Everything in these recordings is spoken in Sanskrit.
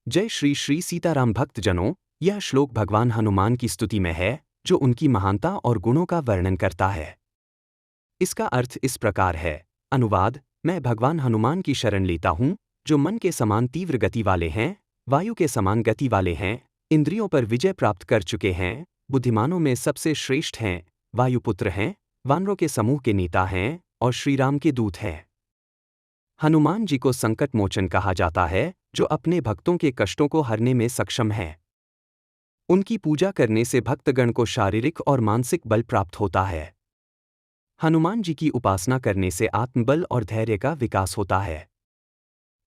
जय श्री श्री सीताराम भक्तजनों, यह श्लोक भगवान हनुमान की स्तुति में है, जो उनकी महानता और गुणों का वर्णन करता है। इसका अर्थ इस प्रकार है। अनुवाद: मैं भगवान हनुमान की शरण लेता हूँ, जो मन के समान तीव्र गति वाले हैं, वायु के समान गति वाले हैं, इंद्रियों पर विजय प्राप्त कर चुके हैं, बुद्धिमानों में सबसे श्रेष्ठ हैं, वायुपुत्र हैं, वानरों के समूह के नेता हैं और श्री राम के दूत हैं। हनुमान जी को संकट मोचन कहा जाता है, जो अपने भक्तों के कष्टों को हरने में सक्षम हैं। उनकी पूजा करने से भक्तगण को शारीरिक और मानसिक बल प्राप्त होता है। हनुमान जी की उपासना करने से आत्मबल और धैर्य का विकास होता है।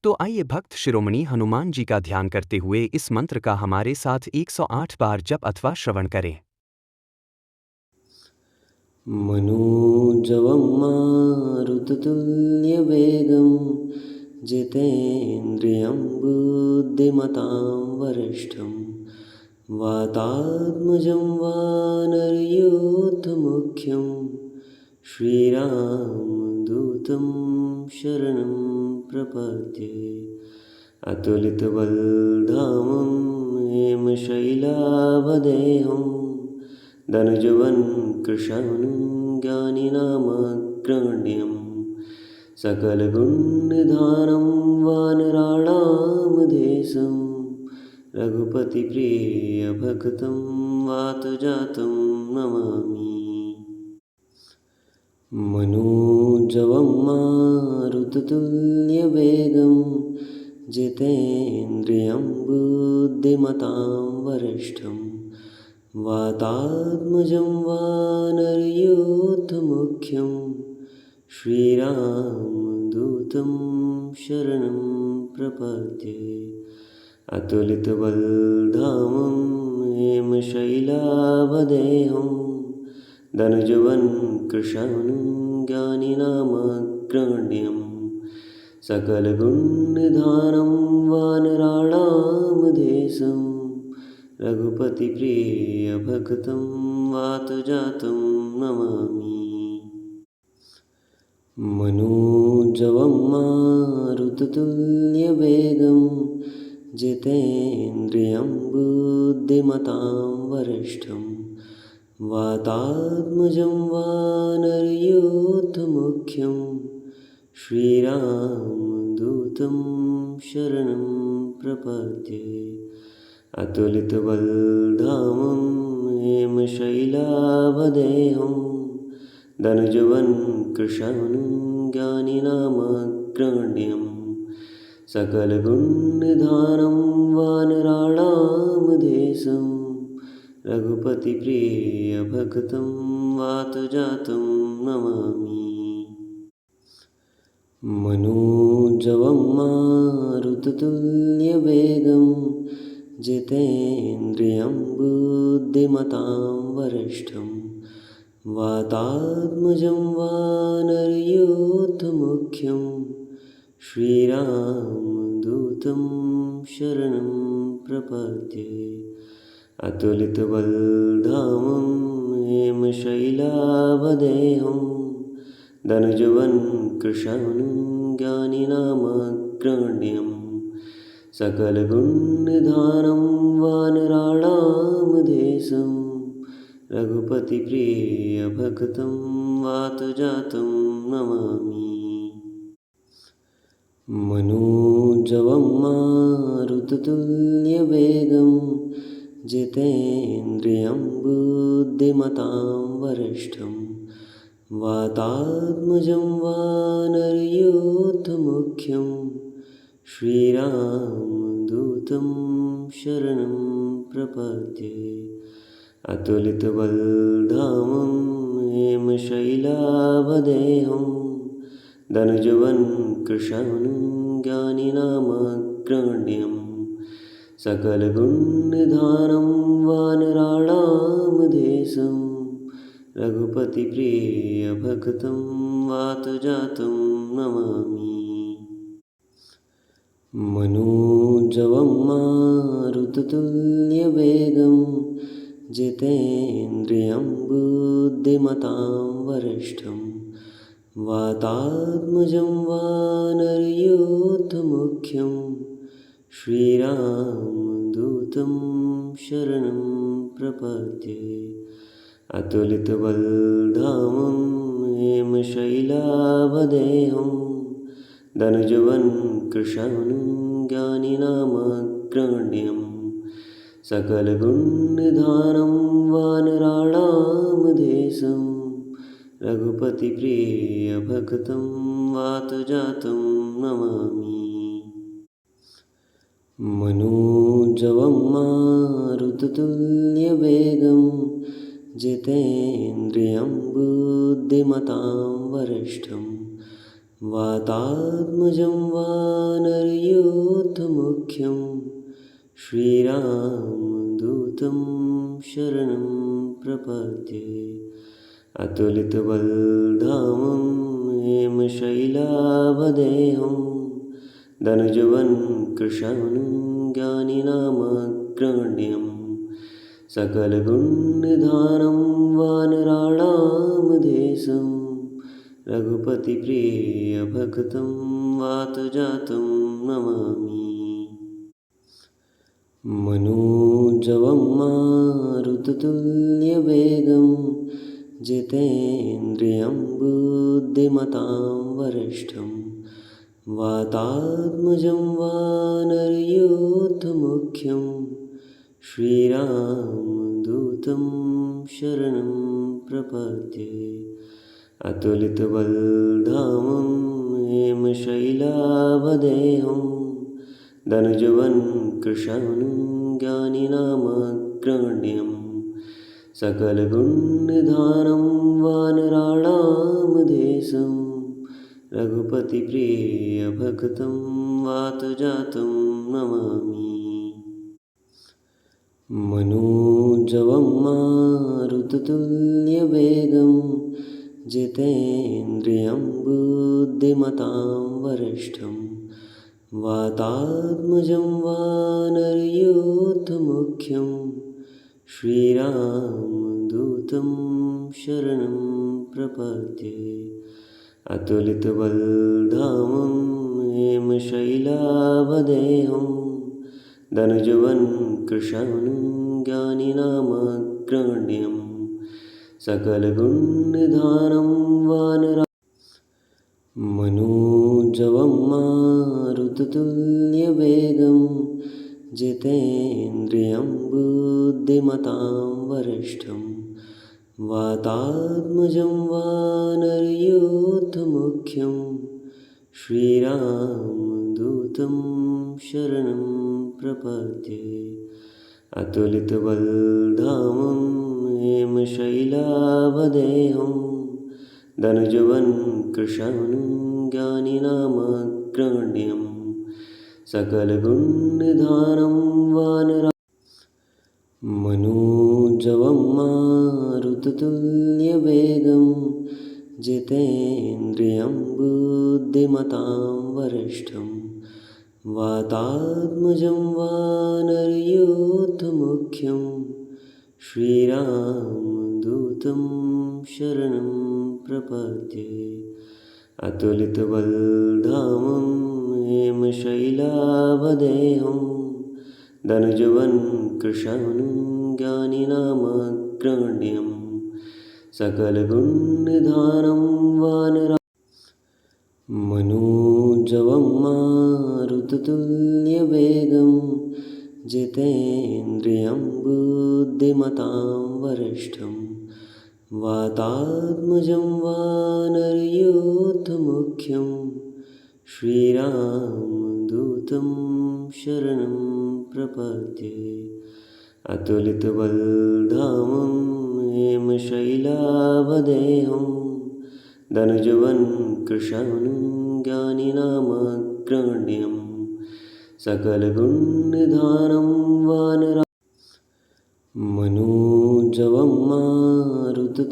तो आइए भक्त शिरोमणि हनुमान जी का ध्यान करते हुए इस मंत्र का हमारे साथ 108 बार जप अथवा श्रवण करें। मनोजवं मारुततुल्यवेगं जितेन्द्रियं बुद्धिमतां वरिष्ठं वातात्मजं वानरयूथमुख्यं श्रीरामदूतं शरणं प्रपद्ये। अतुलितबलधामं हेमशैलाभदेहं धनुजवन् कृशानं ज्ञानिनामग्रगण्यं सकलगुणनिधानं वानराणामधेशं रघुपतिप्रियभक्तं वातजातं नमामि। मनोजवं मारुततुल्यवेगं जितेन्द्रियं बुद्धिमतां वरिष्ठं वातात्मजं वानरयूथमुख्यं श्रीरामदूतं शरणं प्रपद्ये। अतुलितबलधामं हेमशैलाभदेहं धनुजवन् कृशानं ज्ञानिनामग्रगण्यं सकलगुणनिधानं वानराणामधेशं रघुपतिप्रियभक्तं वातजातं नमामि। मनोजवं मारुततुल्यवेगं जितेन्द्रियं बुद्धिमतां वरिष्ठं वातात्मजं वानरयूथमुख्यं श्रीरामदूतं शरणं प्रपद्ये। अतुलितबलधामं हेमशैलाभदेहं धनुजवन् कृशानं ज्ञानिनामग्रगण्यं सकलगुणनिधानं वानराणामधेशं रघुपतिप्रियभक्तं वातजातं नमामि। मनोजवं मारुततुल्यवेगं जितेन्द्रियं बुद्धिमतां वरिष्ठं वातात्मजं वानरयूथमुख्यं श्रीरामदूतं शरणं प्रपद्ये। अतुलितबलधामं हेमशैलाभदेहं धनुजवन् कृशानं ज्ञानिनामग्रगण्यं सकलगुणनिधानं वानराणामधेशं रघुपतिप्रियभक्तं वातजातं नमामि। मनोजवं मारुततुल्यवेगं जितेन्द्रियं बुद्धिमतां वरिष्ठं वातात्मजं वानरयूथमुख्यं श्रीरामदूतं शरणं प्रपद्ये। अतुलितबलधामं हेमशैलाभदेहं धनुजवन् कृशानं ज्ञानिनामग्रगण्यं सकलगुणनिधानं वानराणामधेशं रघुपतिप्रियभक्तं वातजातं नमामि। मनोजवं मारुततुल्यवेगं जितेन्द्रियं बुद्धिमतां वरिष्ठं वातात्मजं वानरयूथमुख्यं श्रीरामदूतं शरणं प्रपद्ये अतुलितबलधामं हेमशैलाभदेहं धनुजवन् कृशानं ज्ञानिनामग्रगण्यं सकलगुणनिधानं वानराणामधेशं रघुपतिप्रियभक्तं वातजातं नमामि। मनोजवं मारुततुल्यवेगं जितेन्द्रियं बुद्धिमतां वरिष्ठं वातात्मजं वानरयूथमुख्यं श्रीरामदूतं शरणं प्रपद्ये अतुलितबलधामं हेमशैलाभदेहं धनुजवन् कृशानं ज्ञानिनामग्रगण्यं सकलगुणनिधानं वानराणामधेशं रघुपतिप्रियभक्तं वातजातं नमामि। मनोजवं मारुततुल्यवेगं जितेन्द्रियं बुद्धिमतां वरिष्ठं वातात्मजं वानरयूथमुख्यं श्रीरामदूतं शरणं प्रपद्ये अतुलितबलधामं हेमशैलाभदेहं धनुजवन् कृशानं ज्ञानिनामग्रगण्यं सकलगुणनिधानं वानराणामधेशं रघुपतिप्रियभक्तं वातजातं नमामि। मनोजवं मारुततुल्यवेगं जितेन्द्रियं बुद्धिमतां वरिष्ठं वातात्मजं वानरयूथमुख्यं श्रीरामदूतं शरणं प्रपद्ये अतुलितबलधामं हेमशैलाभदेहं धनुजवन् कृशानं ज्ञानिनामग्रगण्यं सकलगुणनिधानं वानरा मनोजवं मारुततुल्यवेगं जितेन्द्रियं बुद्धिमतां वरिष्ठं वातात्मजं वानरयूथमुख्यं श्रीरामदूतं शरणं प्रपद्ये अतुलितबलधामं हेमशैलाभदेहं धनुजवन् कृशानं ज्ञानिनामग्रगण्यं सकलगुणनिधानं वानरा मनोजवं मारुततुल्यवेगं जितेन्द्रियं बुद्धिमतां वरिष्ठं वातात्मजं वानरयूथमुख्यं श्रीरामदूतं शरणं प्रपद्ये अतुलितबलधामं हेमशैलाभदेहं धनुजवन् कृशानं ज्ञानिनामग्रगण्यं सकलगुणनिधानं वानरा मनोजवं मारुततुल्यवेगं जितेन्द्रियं बुद्धिमतां वरिष्ठं वातात्मजं वानरयूथमुख्यं श्रीरामदूतं शरणं प्रपद्ये अतुलितबलधामं हेमशैलाभदेहं धनुजवन् कृशानं ज्ञानिनामग्रगण्यं सकलगुणनिधानं वानरा मनोजवं मारुततुल्यवेगं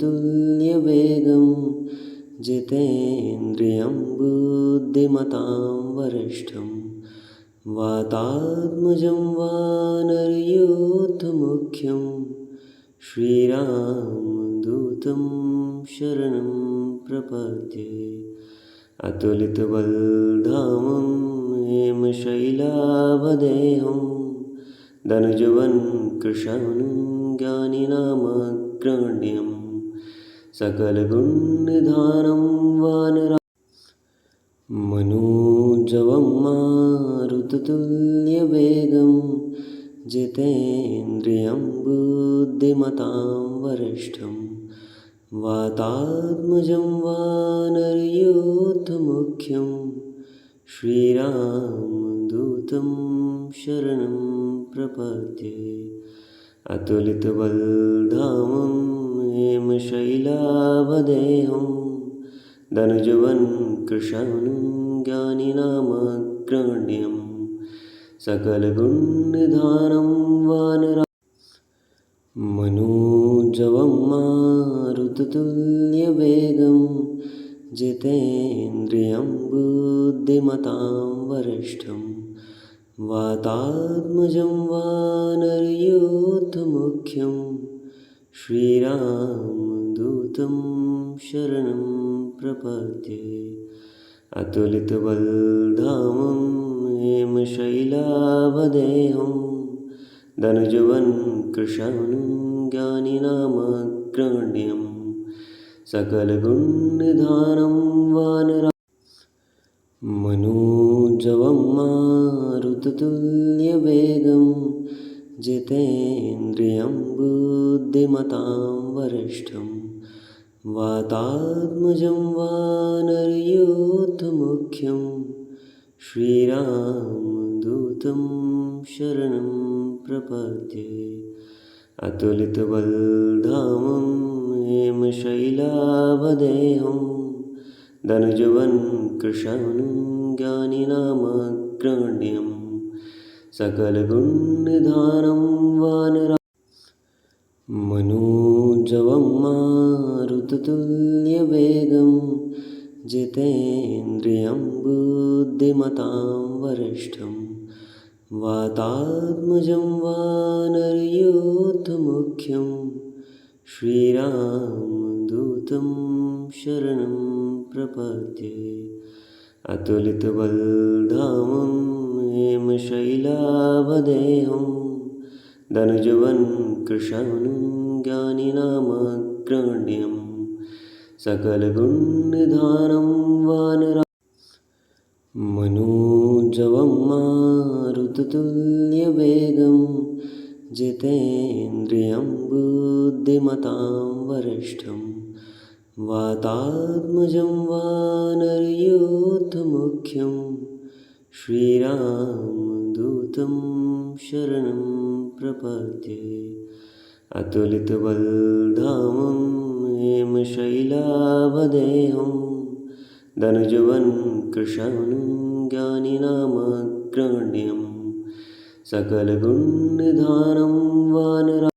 जितेन्द्रियं बुद्धिमतां वरिष्ठं वातात्मजं वानरयूथमुख्यं श्रीरामदूतं शरणं प्रपद्ये अतुलितबलधामं हेमशैलावदेहं धनुजवन् कृशानं ज्ञानिनामग्रगण्यं सकलगुणनिधानं वानरा मनोजवं मारुततुल्यवेगं जितेन्द्रियं बुद्धिमतां वरिष्ठं वातात्मजं वानरयूथमुख्यं श्रीरामदूतं शरणं प्रपद्ये अतुलितबलधामं हेमशैलावदेहं धनुजवन् कृशानं ज्ञानिनामग्रगण्यं सकलगुणनिधानं वानरा मनोजवं मारुततुल्यवेगं जितेन्द्रियं बुद्धिमतां वरिष्ठं वातात्मजं वानरयूथमुख्यं श्रीरामदूतं शरणं प्रपद्ये अतुलितबलधामं हेमशैलावदेहं धनुजवन् कृशानं ज्ञानिनामग्रगण्यं सकलगुणनिधानं वानरा मनोजवं मारुततुल्यवेगं जितेन्द्रियं बुद्धिमतां वरिष्ठं वातात्मजं वानरयूथमुख्यं श्रीरामदूतं शरणं प्रपद्ये अतुलितबलधामं हेमशैलावदेहं धनुजवन् कृशानं ज्ञानिनामग्रगण्यं सकलगुणनिधानं वानरा मनोजवं मारुततुल्यवेगं जितेन्द्रियं बुद्धिमतां वरिष्ठं वातात्मजं वानरयूथमुख्यं श्रीरामदूतं शरणं प्रपद्ये अतुलितबलधामं हेमशैलावदेहं धनुजवन् कृशानं ज्ञानिनामग्रगण्यं सकलगुणनिधानं वानरा मनोजवं मारुततुल्यवेगं जितेन्द्रियं बुद्धिमतां वरिष्ठं वातात्मजं वानरयूथमुख्यं श्रीरामदूतं शरणं प्रपद्ये अतुलितबलधामं हेमशैलावदेहं धनुजवन् कृशानं ज्ञानिनामग्रगण्यं सकलगुणनिधानं वानरा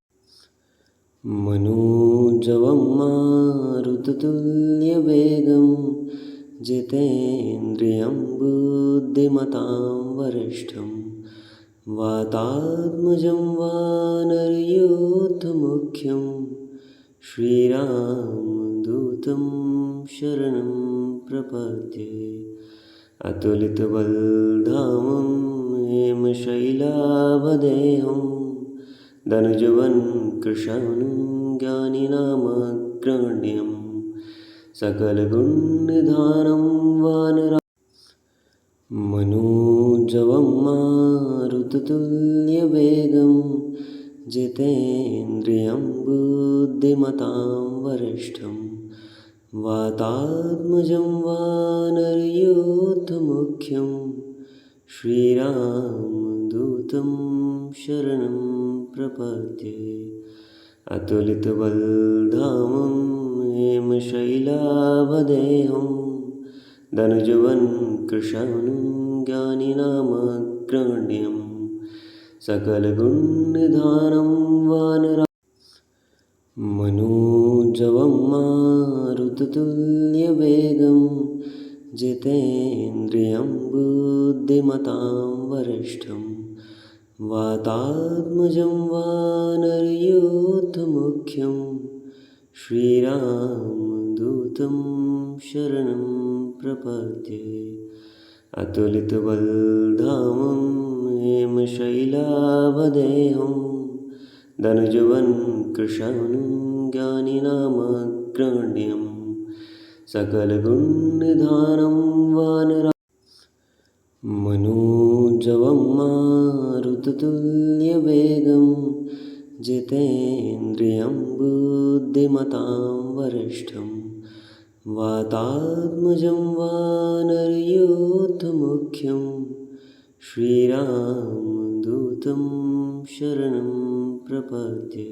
मनोजवं मारुततुल्यवेगं जितेन्द्रियं बुद्धिमतां वरिष्ठं वातात्मजं वानरयूथमुख्यं श्रीरामदूतं शरणं प्रपद्ये अतुलितबलधामं हेमशैलावदेहं धनुजवन् कृशानं ज्ञानिनामग्रगण्यं सकलगुणनिधानं वानरा मनोजवं मारुततुल्यवेगं जितेन्द्रियं बुद्धिमतां वरिष्ठं वातात्मजं वानरयूथमुख्यं श्रीरामदूतं शरणं प्रपद्ये अतुलितबलधामं हेमशैलावदेहं धनुजवन् कृशानं ज्ञानिनामग्रगण्यं सकलगुणनिधानं वानरा मनोजवं मारुततुल्यवेगं जितेन्द्रियं बुद्धिमतां वरिष्ठं वातात्मजं वानरयूथमुख्यं श्रीरामदूतं शरणं प्रपद्ये अतुलितबलधामं हेमशैलावदेहं धनुजवन् कृशानं ज्ञानिनामग्रगण्यं सकलगुणनिधानं वानरा मनोजवं मारुततुल्यवेगं जितेन्द्रियं बुद्धिमतां वरिष्ठं वातात्मजं वानरयूथमुख्यं श्रीरामदूतं शरणं प्रपद्ये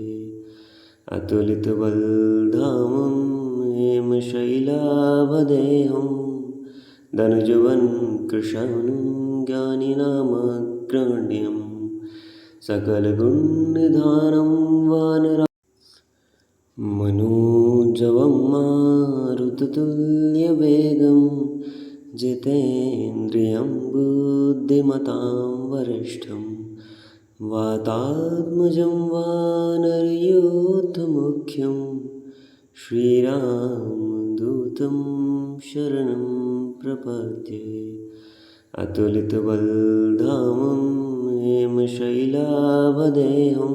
अतुलितबलधामं हेमशैलावदेहं धनुजवन् कृशानं ज्ञानिनामग्रगण्यं सकलगुणनिधानं वानरा मनोजवं मारुततुल्यवेगं जितेन्द्रियं बुद्धिमतां वरिष्ठं वातात्मजं वानरयूथमुख्यं श्रीरामदूतं शरणं प्रपद्ये अतुलितबलधामं हेमशैलावदेहं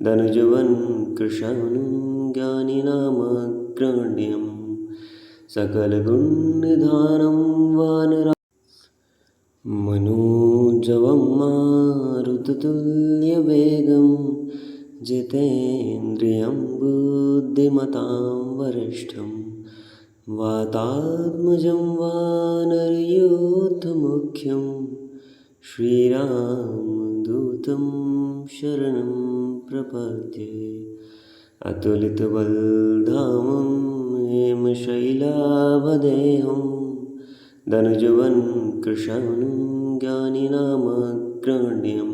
धनुजवन् कृशानं ज्ञानिनामग्रगण्यं सकलगुणनिधानं वानरा मनोजवं मारुततुल्यवेगं जितेन्द्रियं बुद्धिमतां वरिष्ठं वातात्मजं वानरयूथमुख्यं श्रीरामदूतं शरणं प्रपद्ये अतुलितबलधामं हेमशैलावदेहं धनुजवन् कृशानं ज्ञानिनामग्रगण्यं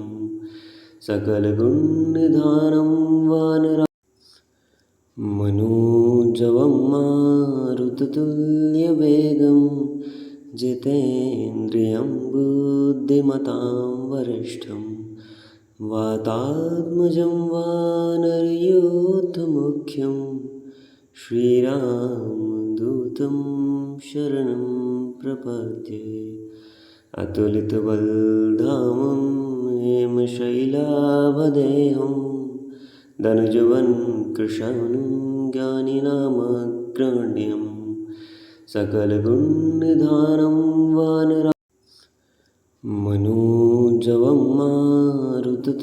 सकलगुणनिधानं वानरा मनोजवं मारुततुल्यवेगं जितेन्द्रियं बुद्धिमतां वरिष्ठं वातात्मजं वानरयूथमुख्यं श्रीरामदूतं शरणं प्रपद्ये अतुलितबलधामं हेमशैलावदेहं धनुजवन् कृशानं ज्ञानिनामग्रगण्यं सकलगुणनिधानं वानरा मनोजवं मारुततुल्यवेगं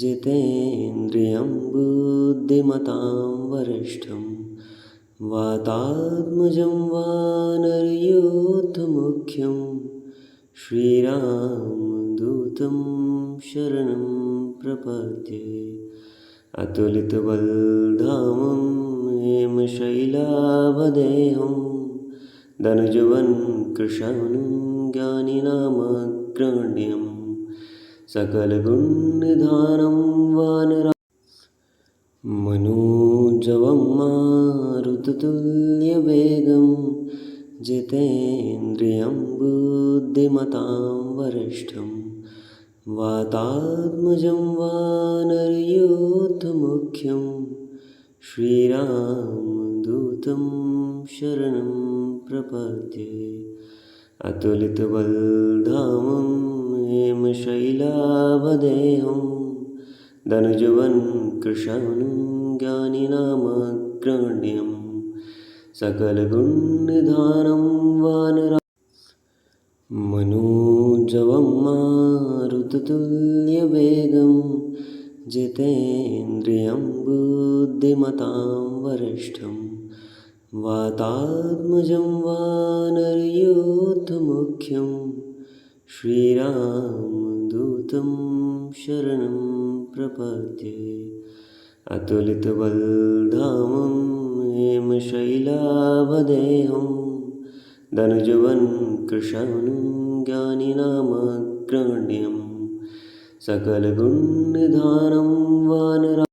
जितेन्द्रियं बुद्धिमतां वरिष्ठं वातात्मजं वानरयूथमुख्यं श्रीरामदूतं शरणं प्रपद्ये अतुलितबलधामं हेमशैलावदेहं धनुजवन् कृशानं ज्ञानिनामग्रगण्यं सकलगुणनिधानं वानरा मनोजवं मारुततुल्यवेगं जितेन्द्रियं बुद्धिमतां वरिष्ठं वातात्मजं वानरयूथमुख्यं श्रीरामदूतं शरणं प्रपद्ये अतुलितबलधामं हेमशैलावदेहं धनुजवन् कृशानं ज्ञानिनामग्रगण्यं सकलगुणनिधानं वानरा मनोजवं मारुततुल्यवेगं जितेन्द्रियं बुद्धिमतां वरिष्ठं वातात्मजं वानरयूथमुख्यं श्रीरामदूतं शरणं प्रपद्ये अतुलितबलधामं हेमशैलावदेहं धनुजवन् कृशानं ज्ञानिनामग्रगण्यं सकलगुणनिधानं वानरा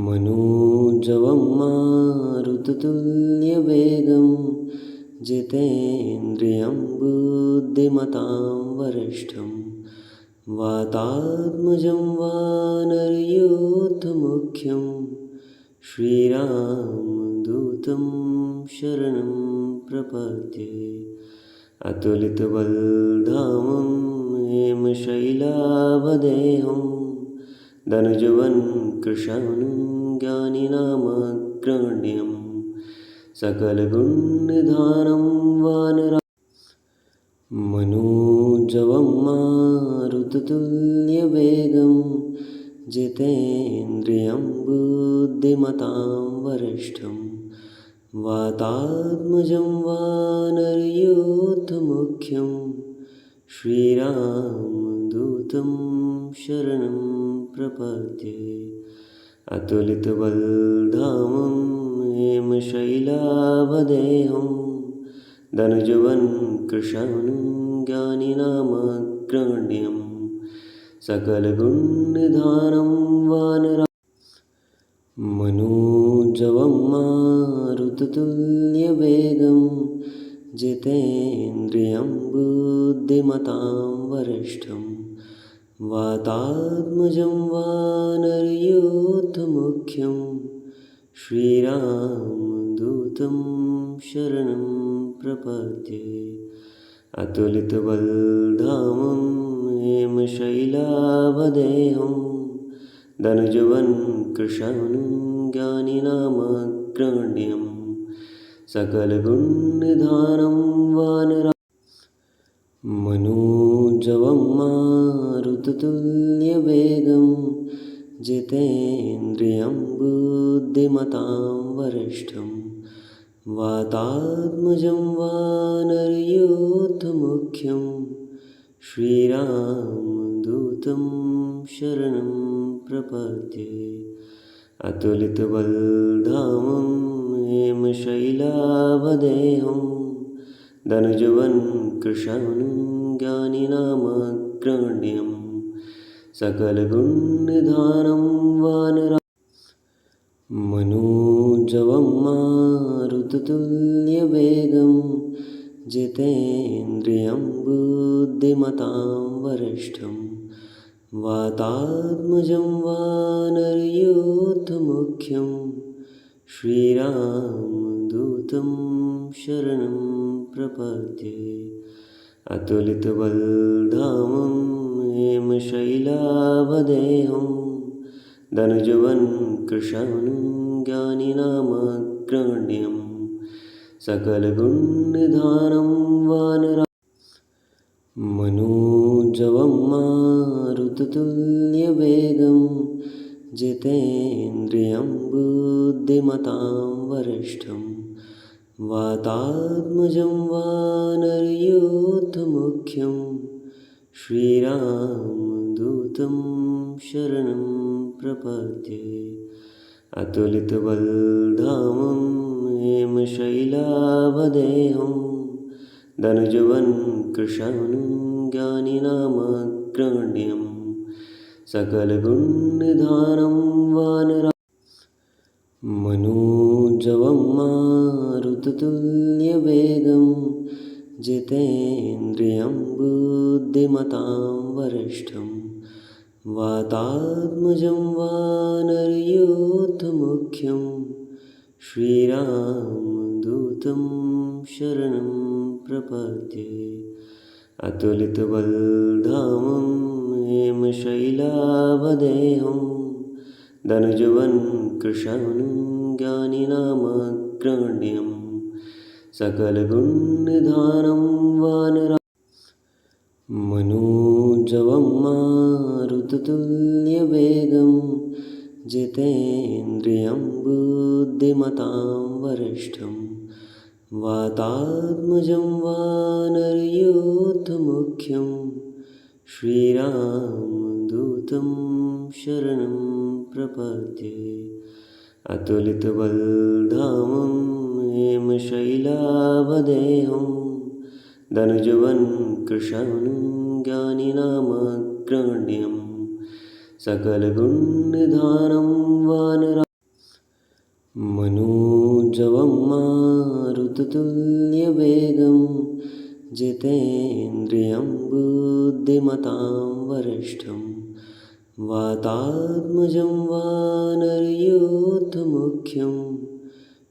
मनोजवं मारुततुल्यवेगं जितेन्द्रियं बुद्धिमतां वरिष्ठं वातात्मजं वानरयूथमुख्यं श्रीराम दूतं शरणं प्रपद्ये अतुलितबलधामं हेमशैलाभदेहं धनुजवन् कृशानं ज्ञानिनामग्रगण्यं सकलगुणनिधानं वानरा मनोजवं मारुततुल्यवेगं जितेन्द्रियं बुद्धिमतां वरिष्ठं वातात्मजं वानरयूथमुख्यं श्रीरामदूतं शरणं प्रपद्ये अतुलितबलधामं हेमशैलाभदेहं धनुजवन् कृशानं ज्ञानिनामग्रगण्यं सकलगुणनिधानं वानरा मनोजवं मारुततुल्यवेगं जितेन्द्रियं बुद्धिमतां वरिष्ठं वातात्मजं वानरयूथमुख्यं श्रीरामदूतं शरणं प्रपद्ये अतुलितबलधामं हेमशैलाभदेहं धनुजवन् कृशानं ज्ञानिनामग्रगण्यं सकलगुणनिधानं वानरा मनोजवं मारुततुल्यवेगं जितेन्द्रियं बुद्धिमतां वरिष्ठं वातात्मजं वानरयूथमुख्यं श्रीरामदूतं शरणं प्रपद्ये अतुलितबलधामं हेमशैलाभदेहं धनुजवन् कृशानं ज्ञानिनामग्रगण्यं सकलगुणनिधानं वानरा मनोजवं मारुततुल्यवेगं जितेन्द्रियं बुद्धिमतां वरिष्ठं वातात्मजं वानरयूथमुख्यं श्रीरामदूतं शरणं प्रपद्ये अतुलितबलधामं हेमशैलाभदेहं धनुजवन् कृशानं ज्ञानिनामग्रगण्यं सकलगुणनिधानं वानरा मनोजवं मारुततुल्यवेगं जितेन्द्रियं बुद्धिमतां वरिष्ठं वातात्मजं वानरयूथमुख्यं श्रीरामदूतं शरणं प्रपद्ये अतुलितबलधामं हेमशैलाभदेहं धनुजवन् कृशानं ज्ञानिनामग्रगण्यं सकलगुणनिधानं वानरा मनोजवं मारुततुल्यवेगं जितेन्द्रियं बुद्धिमतां वरिष्ठं वातात्मजं वानरयूथमुख्यं श्रीरामदूतं शरणं प्रपद्ये अतुलितबलधामं हेमशैलाभदेहं धनुजवन् कृशानं ज्ञानिनामग्रगण्यं सकलगुणनिधानं वानरा मनोजवं मारुततुल्यवेगं जितेन्द्रियं बुद्धिमतां वरिष्ठं वातात्मजं वानरयूथमुख्यं श्रीरामदूतं शरणं प्रपद्ये अतुलितबलधामं हेमशैलाभदेहं धनुजवन् कृशानं ज्ञानिनामग्रगण्यं सकलगुणनिधानं वानरा मनोजवं मारुततुल्यवेगं जितेन्द्रियं बुद्धिमतां वरिष्ठं वातात्मजं वानरयूथमुख्यं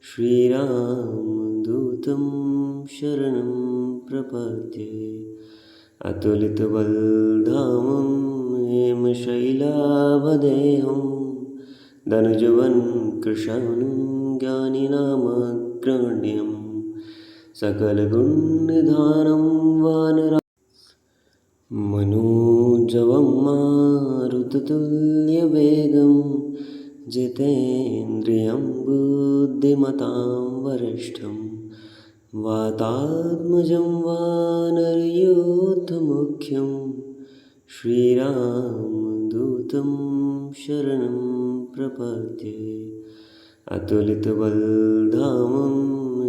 श्रीरामदूतं शरणं प्रपद्ये अतुलितबलधामं हेमशैलाभदेहं धनुजवनं कृशानं ज्ञानिनामग्रगण्यं सकलगुणनिधानं वानरा मनोजवं मारुततुल्यवेगं जितेन्द्रियं बुद्धिमतां वरिष्ठं वातात्मजं वानरयूथमुख्यं श्रीरामदूतं शरणं प्रपद्ये अतुलितबलधामं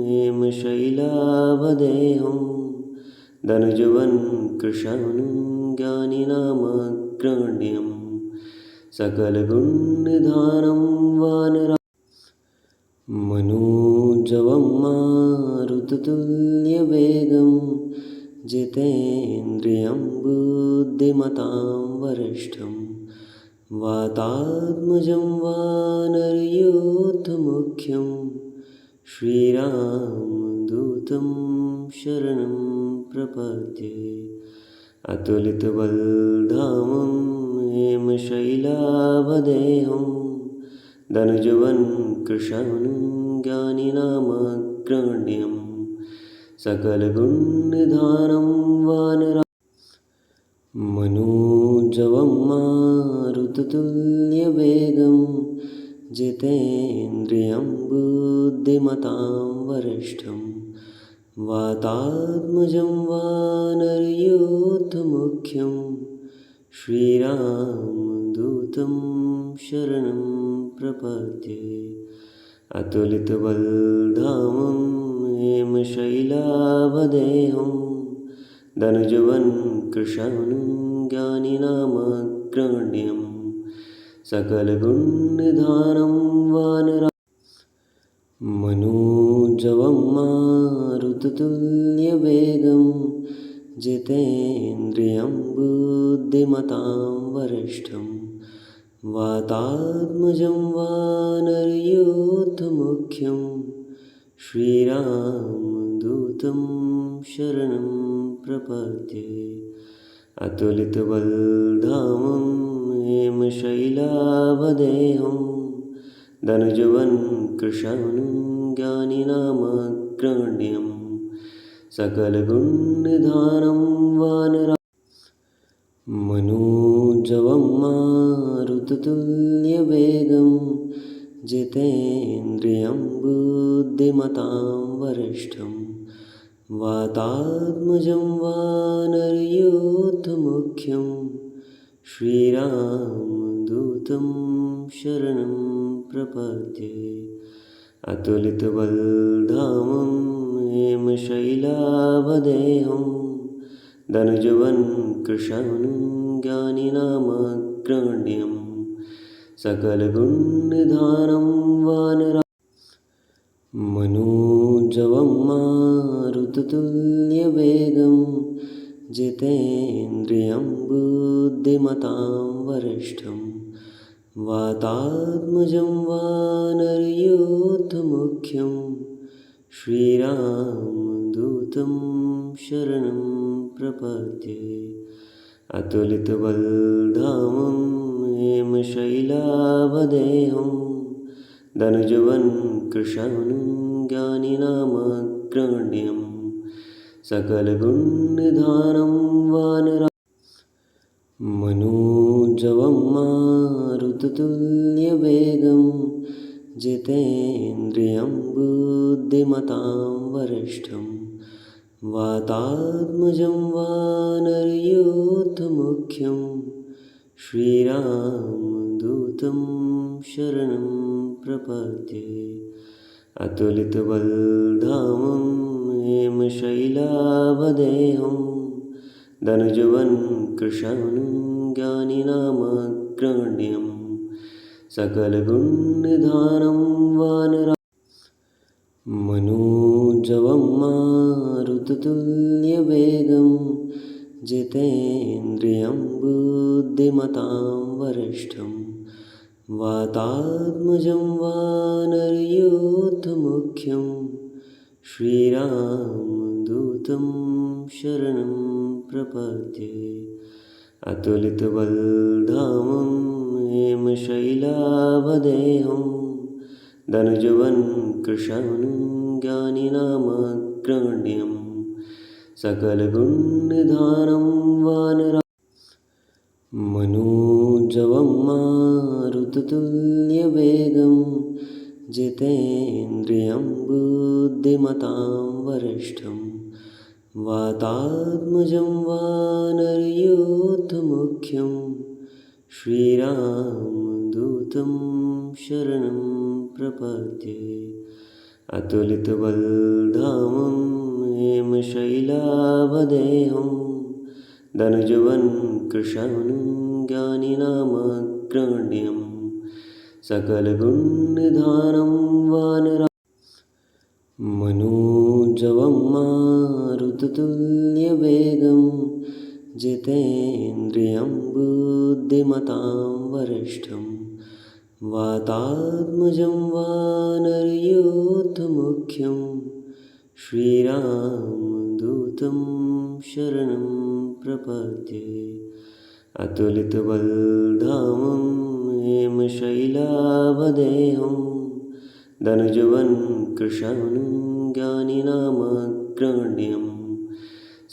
हेमशैलाभदेहं धनुजवनं कृशानं ज्ञानिनामग्रगण्यं सकलगुणनिधानं वानरा मनोजवं मारुततुल्यवेगं जितेन्द्रियं बुद्धिमतां वरिष्ठं वातात्मजं वानरयूथमुख्यं श्रीरामदूतं शरणं प्रपद्ये अतुलितबलधामं हेमशैलाभदेहं धनुजवनं कृशानं ज्ञानिनामग्रगण्यं सकलगुणनिधानं वानरा मनोजवं मारुततुल्यवेगं जितेन्द्रियं बुद्धिमतां वरिष्ठं वातात्मजं वानरयूथमुख्यं श्रीरामदूतं शरणं प्रपद्ये अतुलितबलधामं हेमशैलाभदेहं धनुजवनं कृशानं ज्ञानिनामग्रगण्यं सकलगुणनिधानं वानरा मनोजवं मारुततुल्यवेगं जितेन्द्रियं बुद्धिमतां वरिष्ठं वातात्मजं वानरयूथमुख्यं श्रीरामदूतं शरणं प्रपद्ये अतुलितबलधामं हेमशैलाभदेहं धनुजवनं कृशानं ज्ञानिनामग्रगण्यं सकलगुणनिधानं वानरा मनोजवं मारुततुल्यवेगं जितेन्द्रियं बुद्धिमतां वरिष्ठं वातात्मजं वानरयूथमुख्यं श्रीरामदूतं शरणं प्रपद्ये अतुलितबलधामं हेमशैलाभदेहं धनुजवनं कृशानं ज्ञानिनामग्रगण्यं सकलगुणनिधानं वानरा मनोजवं मारुततुल्यवेगं जितेन्द्रियं बुद्धिमतां वरिष्ठं वातात्मजं वानरयूथमुख्यं श्रीरामदूतं शरणं प्रपद्ये अतुलितबलधामं हेमशैलाभदेहं धनुजवनं कृशानं ज्ञानिनामग्रगण्यं सकलगुणनिधानं वानरा मनोजवं मारुततुल्यवेगं जितेन्द्रियं बुद्धिमतां वरिष्ठं वातात्मजं वानरयूथमुख्यं श्रीरामदूतं शरणं प्रपद्ये अतुलितबलधामं हेमशैलाभदेहं धनुजवनं कृशानं ज्ञानिनामग्रगण्यं सकलगुणनिधानं वानरा मनोजवं मारुततुल्यवेगं जितेन्द्रियं बुद्धिमतां वरिष्ठं वातात्मजं वानरयूथमुख्यं श्रीरामदूतं शरणं प्रपद्ये अतुलितबलधामं हेमशैलाभदेहं धनुजवन् कृशानं ज्ञानिनामग्रगण्यं सकलगुणनिधानं वानरा मनोजवं मारुततुल्यवेगं जितेन्द्रियं बुद्धिमतां वरिष्ठं वातात्मजं वानरयूथमुख्यं श्रीरामदूतं शरणं प्रपद्ये अतुलितबलधामं हेमशैलाभदेहं धनुजवन् कृशानं ज्ञानिनामग्रगण्यं सकलगुणनिधानं वानरा मनोजवं मारुततुल्यवेगं जितेन्द्रियं बुद्धिमतां वरिष्ठं वातात्मजं वानरयूथमुख्यं श्रीरामदूतं शरणं प्रपद्ये अतुलितबलधामं हेमशैलाभदेहं धनुजवन् कृशानं ज्ञानिनामग्रगण्यं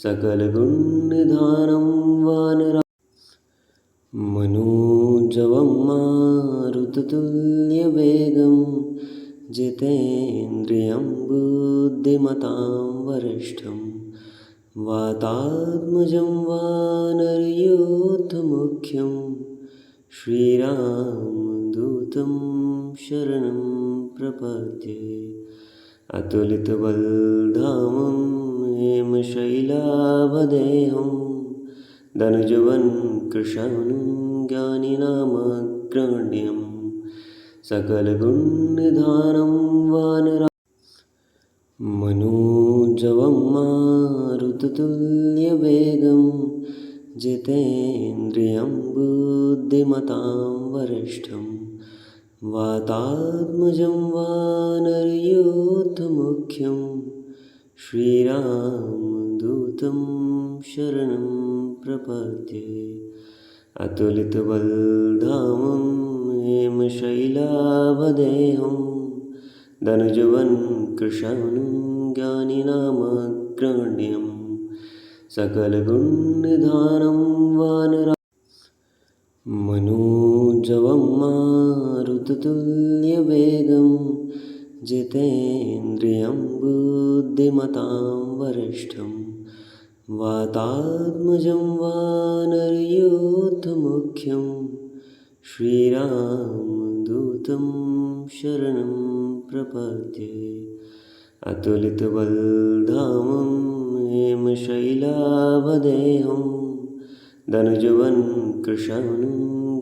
सकलगुणनिधानं वानरा मनोजवं मारुततुल्यवेगं जितेन्द्रियं बुद्धिमतां वरिष्ठं वातात्मजं वानरयूथमुख्यं श्रीरामदूतं शरणं प्रपद्ये अतुलितबलधामं हेमशैलाभदेहं धनुजवन् कृशानं ज्ञानिनामग्रगण्यं सकलगुणनिधानं वानरा मनोजवं मारुततुल्यवेगं जितेन्द्रियं बुद्धिमतां वरिष्ठं वातात्मजं वानरयूथमुख्यं श्रीरामदूतं शरणं प्रपद्ये अतुलितबलधामं हेमशैलाभदेहं धनुजवन् कृशानं ज्ञानिनामग्रगण्यं सकलगुणनिधानं वानरा मनोजवं मारुततुल्यवेगं जितेन्द्रियं बुद्धिमतां वरिष्ठं वातात्मजं वानरयूथमुख्यं श्रीरामदूतं शरणं प्रपद्ये अतुलितबलधामं हेमशैलाभदेहं धनुजवन् कृशानं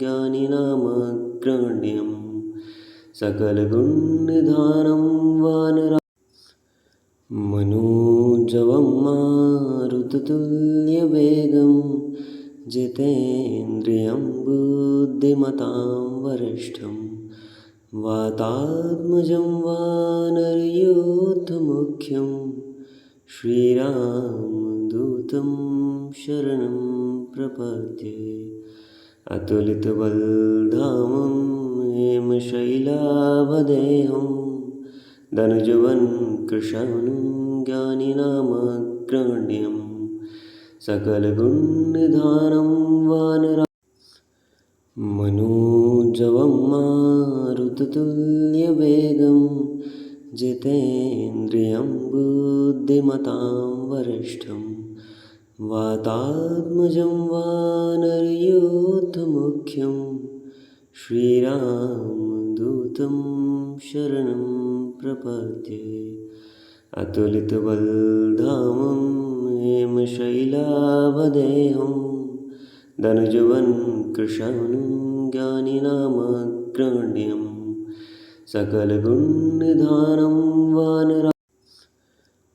ज्ञानिनामग्रगण्यं सकलगुणनिधानं वानरा मनोजवं मारुततुल्यवेगं जितेन्द्रियं बुद्धिमतां वरिष्ठं वातात्मजं वानरयूथमुख्यं श्रीरामदूतं शरणं प्रपद्ये अतुलितबलधामं हेमशैलाभदेहं धनुजवन् कृशानं ज्ञानिनामग्रगण्यं सकलगुणनिधानं वानरा मनोजवं मारुततुल्यवेगं जितेन्द्रियं बुद्धिमतां वरिष्ठं वातात्मजं वानरयूथमुख्यं श्रीरामदूतं शरणं प्रपद्ये अतुलितबलधामं हेमशैलाभदेहं धनुजवन् कृशानं ज्ञानिनामग्रगण्यं सकलगुणनिधानं वानरा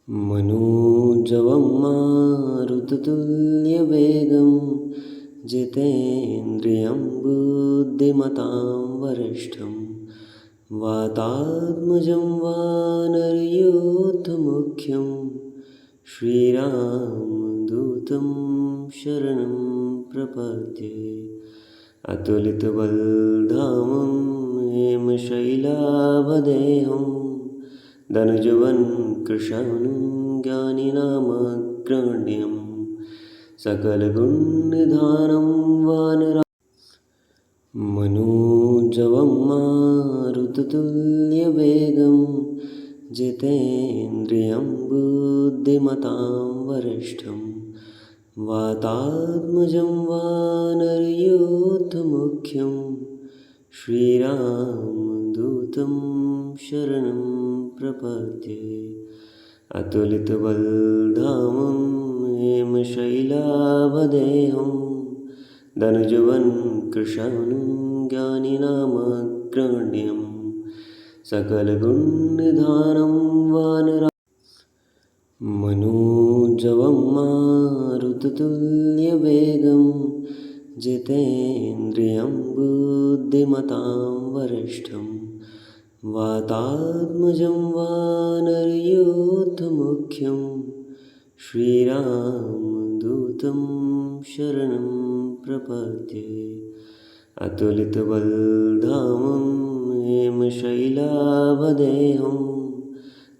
मनोजवं मारुततुल्यवेगं जितेन्द्रियं बुद्धिमतां वरिष्ठं वातात्मजं वानरयूथमुख्यं श्रीरामदूतं शरणं प्रपद्ये। अतुलितबलधामं हेमशैलाभदेहं धनुजवन् कृशानं ज्ञानिनामग्रगण्यं सकलगुणनिधानं वानरा मनोजवं मारुततुल्यवेगं जितेन्द्रियं बुद्धिमतां वरिष्ठं वातात्मजं वानरयूथमुख्यं श्रीरामदूतं शरणं प्रपद्ये। अतुलितबलधामं हेमशैलाभदेहं धनुजवन् कृशानं ज्ञानिनामग्रगण्यं सकलगुणनिधानं वानरा मनोजवं मारुततुल्यवेगं जितेन्द्रियं बुद्धिमतां वरिष्ठं वातात्मजं वानरयूथमुख्यं श्रीरामदूतं शरणं प्रपद्ये। अतुलितबलधामं हेमशैलाभदेहं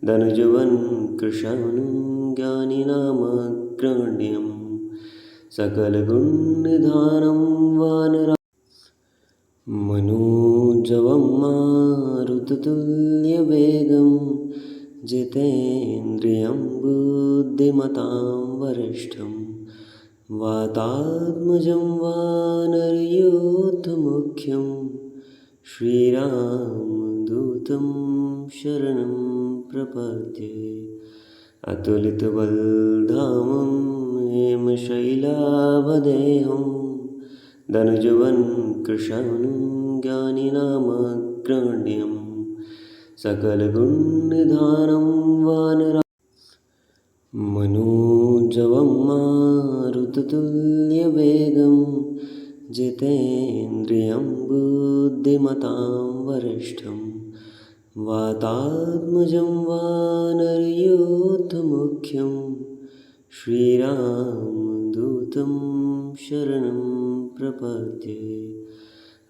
धनुजवन् कृशानं ज्ञानिनामग्रगण्यं सकलगुणनिधानं वानरा मनोजवं मारुततुल्यवेगं जितेन्द्रियं बुद्धिमतां वरिष्ठं वातात्मजं वानरयूथमुख्यं श्रीरामदूतं शरणं प्रपद्ये। अतुलितबलधामं हेमशैलाभदेहं धनुजवन् कृशानं ज्ञानिनामग्रगण्यं सकलगुणनिधानं वानरा मनोजवं मारुततुल्यवेगं जितेन्द्रियं बुद्धिमतां वरिष्ठं वातात्मजं वानरयूथमुख्यं श्रीरामदूतं शरणं प्रपद्ये।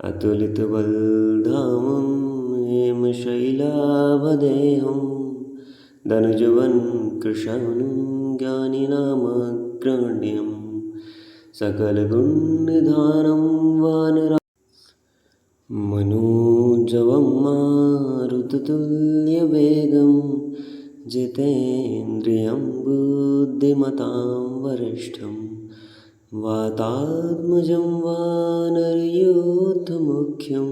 अतुलितबलधामं हेमशैलाभदेहं धनुजवन् कृशानं ज्ञानिनामग्रगण्यं सकलगुणनिधानं वानरा मनोजवं मारुततुल्यवेगं जितेन्द्रियं बुद्धिमतां वरिष्ठं वातात्मजं वानरयूथमुख्यं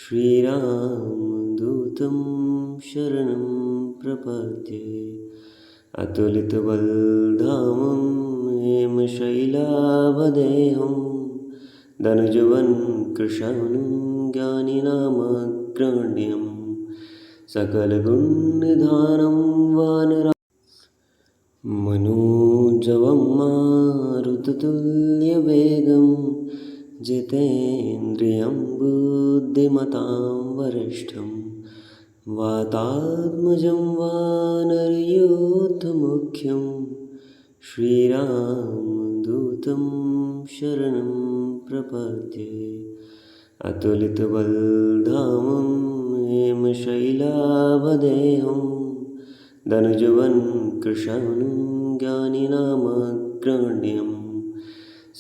श्रीरामदूतं शरणं प्रपद्ये। अतुलितबलधामं हेमशैलाभदेहं धनुजवन् कृशानं ज्ञानिनामग्रगण्यं सकलगुणनिधानं वानरा मनोजवं मारुततुल्यवेगं जितेन्द्रियं बुद्धिमतां वरिष्ठं वातात्मजं वानरयूथमुख्यं श्रीरामदूतं शरणं प्रपद्ये। अतुलितबलधामं हेमशैलाभदेहं धनुजवन् कृशानं ज्ञानिनामग्रगण्यं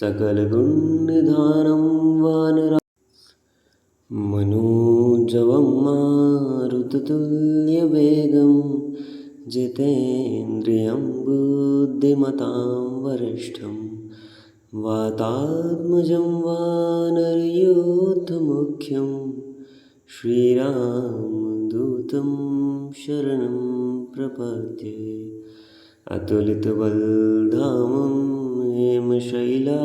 सकलगुणनिधानं वानरा मनोजवं मारुततुल्यवेगं जितेन्द्रियं बुद्धिमतां वरिष्ठं वातात्मजं वानरयूथमुख्यं श्रीरामदूतं शरणं प्रपद्ये। अतुलितबलधामं हेमशैलाभदेहं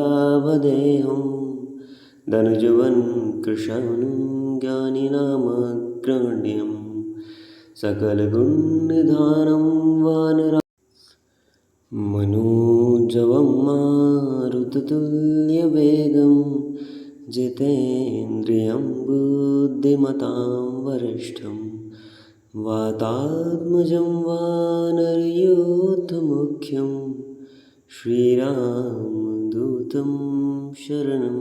धनुजवन् कृशानं ज्ञानिनामग्रगण्यं सकलगुणनिधानं वानरा मनोजवं मारुततुल्यवेगं तुल्यवेगं जितेन्द्रियं बुद्धिमतां वरिष्ठं वातात्मजं वानरयूथमुख्यं श्रीरामदूतं शरणं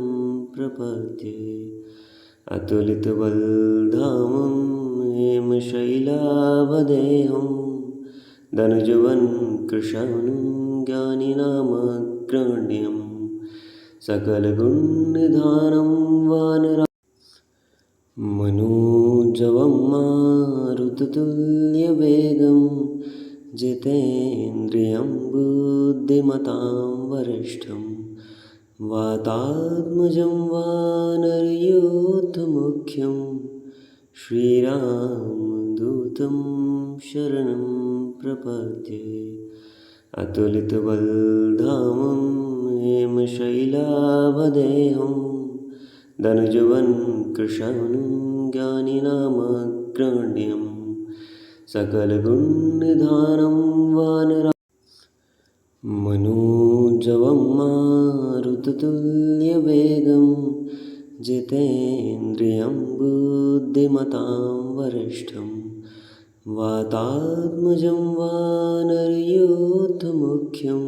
प्रपद्ये। अतुलितबलधामं हेमशैलावदेहं धनुजवन् कृशानं ज्ञानिनामग्रगण्यं सकलगुणनिधानं वानरा मनोजवं मारुततुल्यवेगं जितेन्द्रियं बुद्धिमतां वरिष्ठं वातात्मजं वानरयूथमुख्यं श्रीरामदूतं शरणं प्रपद्ये। अतुलितबलधामं हेमशैलावदेहं धनुजवन् कृशानं ज्ञानिनामग्रगण्यं सकलगुणनिधानं वानरा मनोजवं मारुततुल्यवेगं जितेन्द्रियं बुद्धिमतां वरिष्ठं वातात्मजं वानरयूथमुख्यं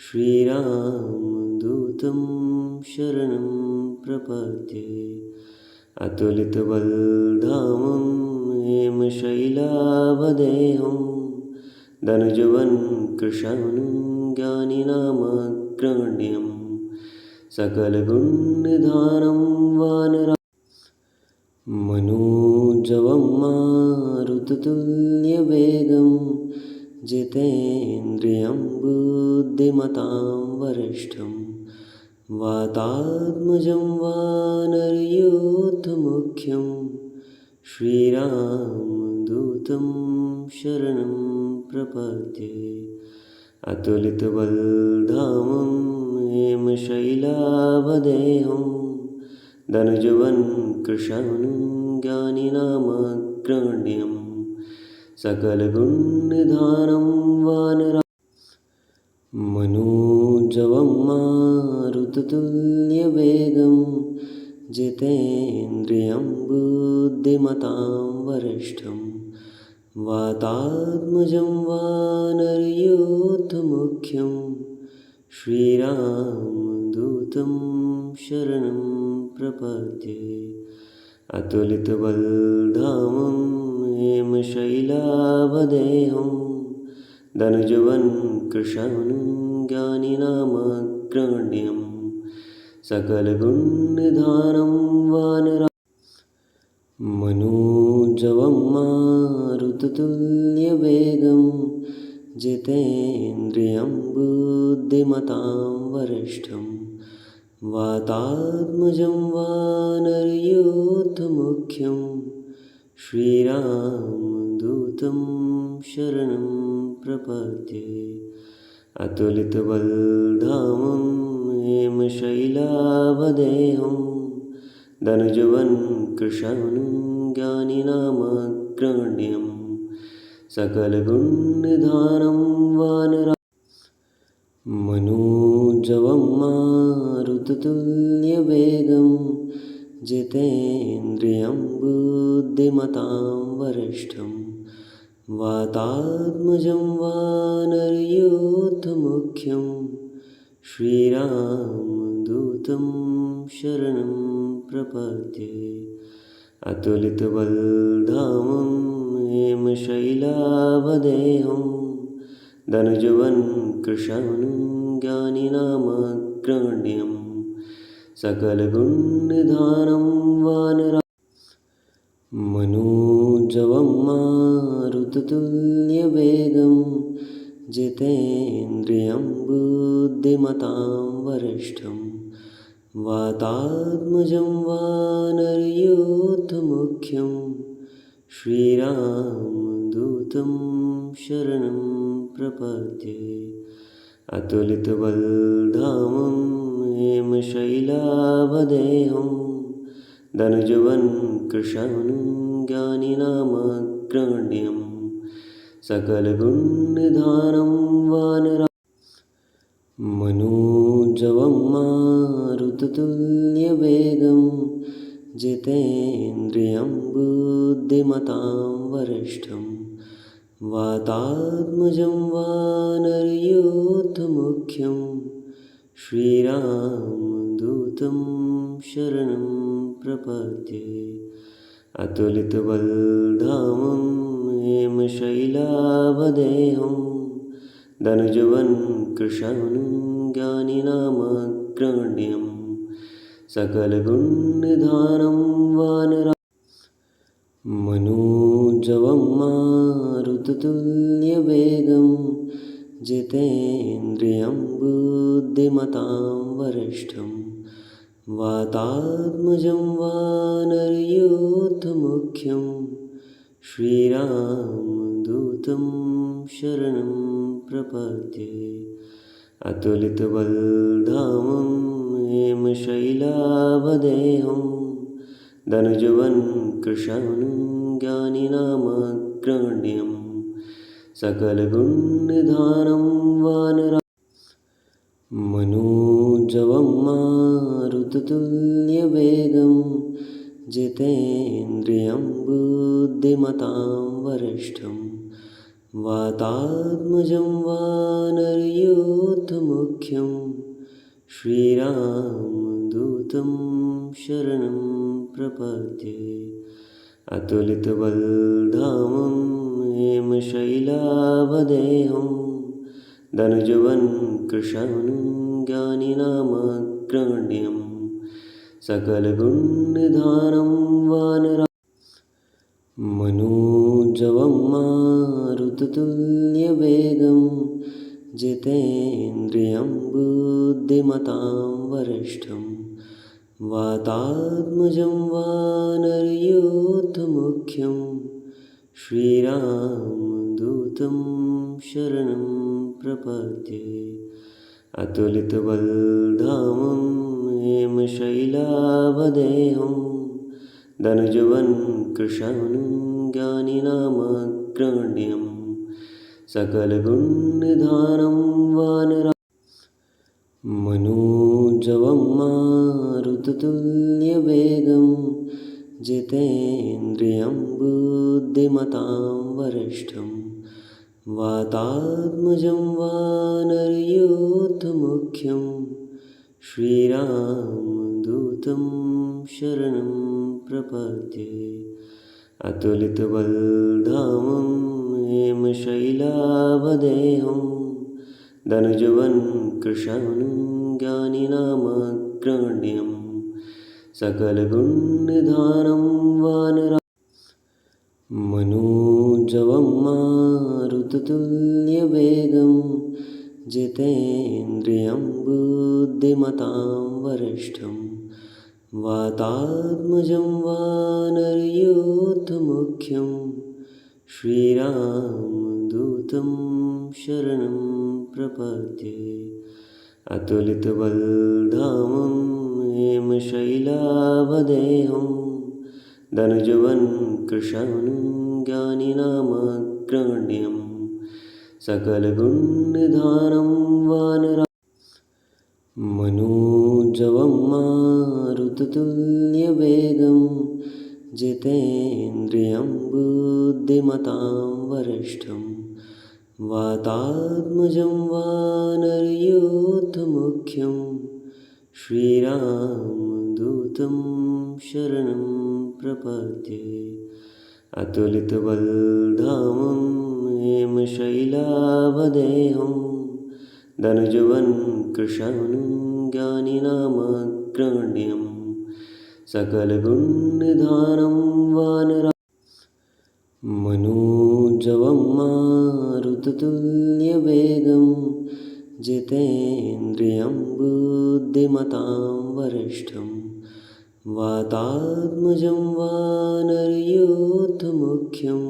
श्रीरामदूतं शरणं प्रपद्ये। अतुलितबलधामं हेमशैलावदेहं धनुजवन् कृशानं ज्ञानिनामग्रगण्यं सकलगुणनिधानं वानरा मनोजवं मारुततुल्यवेगं जितेन्द्रियं बुद्धिमतां वरिष्ठं वातात्मजं वानरयूथमुख्यं श्रीरामदूतं शरणं प्रपद्ये। अतुलितबलधामं हेमशैलावदेहं धनुजवन् कृशानं ज्ञानिनामग्रगण्यं सकलगुणनिधानं वानरा मनोजवं मारुततुल्यवेगं जितेन्द्रियं बुद्धिमतां वरिष्ठं वातात्मजं वानरयूथमुख्यं श्रीरामदूतं शरणं प्रपद्ये। अतुलितबलधामं हेमशैलावदेहं धनुजवन् कृशानं ज्ञानिनामग्रगण्यं सकलगुणनिधानं वानरा मनोजवं मारुततुल्यवेगं जितेन्द्रियं बुद्धिमतां वरिष्ठं वातात्मजं वानरयूथमुख्यं श्रीरामदूतं शरणं प्रपद्ये। अतुलितबलधामं हेमशैलावदेहं धनुजवन् कृशानं ज्ञानिनामग्रगण्यं सकलगुणनिधानं वानरा मनोजवं मारुततुल्यवेगं जितेन्द्रियं बुद्धिमतां वरिष्ठं वातात्मजं वानरयूथमुख्यं श्रीरामदूतं शरणं प्रपद्ये। अतुलितबलधामं हेमशैलावदेहं धनुजवन् कृशानं ज्ञानिनामग्रगण्यं सकलगुणनिधानं वानरा मनोजवं मारुततुल्यवेगं जितेन्द्रियं बुद्धिमतां वरिष्ठं वातात्मजं वानरयूथमुख्यं श्रीरामदूतं शरणं प्रपद्ये। अतुलितबलधामं हेमशैलावदेहं धनुजवन् कृशानं ज्ञानिनामग्रगण्यं सकलगुणनिधानं वानरा मनोजवं मारुततुल्यवेगं जितेन्द्रियं बुद्धिमतां वरिष्ठं वातात्मजं वानरयूथमुख्यं श्रीरामदूतं शरणं प्रपद्ये। अतुलितबलधामं हेमशैलाभदेहं धनुजवन् कृशानं ज्ञानिनामग्रगण्यं सकलगुणनिधानं वानरा मनोजवं मारुततुल्यवेगं जितेन्द्रियं बुद्धिमतां वरिष्ठं वातात्मजं वानरयूथमुख्यं श्रीरामदूतं शरणं प्रपद्ये। अतुलितबलधामं हेमशैलाभदेहं धनुजवन् कृशानं ज्ञानिनामग्रगण्यं सकलगुणनिधानं वानरा मनोजवं मारुततुल्यवेगं जितेन्द्रियं बुद्धिमतां वरिष्ठं वातात्मजं वानरयूथमुख्यं श्रीरामदूतं शरणं प्रपद्ये। अतुलितबलधामं हेमशैलाभदेहं धनुजवन् कृशानं ज्ञानिनामग्रगण्यं सकलगुणनिधानं वानरा मनोजवं मारुततुल्यवेगं जितेन्द्रियं बुद्धिमतां वरिष्ठं वातात्मजं वानरयूथमुख्यं श्रीरामदूतं शरणं प्रपद्ये। अतुलितबलधामं हेमशैलाभदेहं धनुजवन् कृशानं ज्ञानिनामग्रगण्यं सकलगुणनिधानं वानरा मनोजवं मारुततुल्यवेगं जितेन्द्रियं बुद्धिमतां वरिष्ठं वातात्मजं वानरयूथमुख्यं श्रीरामदूतं शरणं प्रपद्ये। अतुलितबलधामं हेमशैलाभदेहं धनुजवन् कृशानं ज्ञानिनामग्रगण्यं सकलगुणनिधानं वानरा मनोजवं मारुततुल्यवेगं जितेन्द्रियं बुद्धिमतां वरिष्ठं वातात्मजं वानरयूथमुख्यं श्रीरामदूतं शरणं प्रपद्ये। अतुलितबलधामं हेमशैलाभदेहं धनुजवन् कृशानं ज्ञानिनामग्रगण्यं सकलगुणनिधानं वानरा मनोजवं मारुततुल्यवेगं जितेन्द्रियं बुद्धिमतां वरिष्ठं वातात्मजं वानरयूथमुख्यं श्रीरामदूतं शरणं प्रपद्ये। अतुलितबलधामं हेमशैलाभदेहं धनुजवन् कृशानं ज्ञानिनामग्रगण्यं सकलगुणनिधानं वानरा मनोजवं मारुततुल्यवेगं जितेन्द्रियं बुद्धिमतां वरिष्ठं वातात्मजं वानरयूथमुख्यं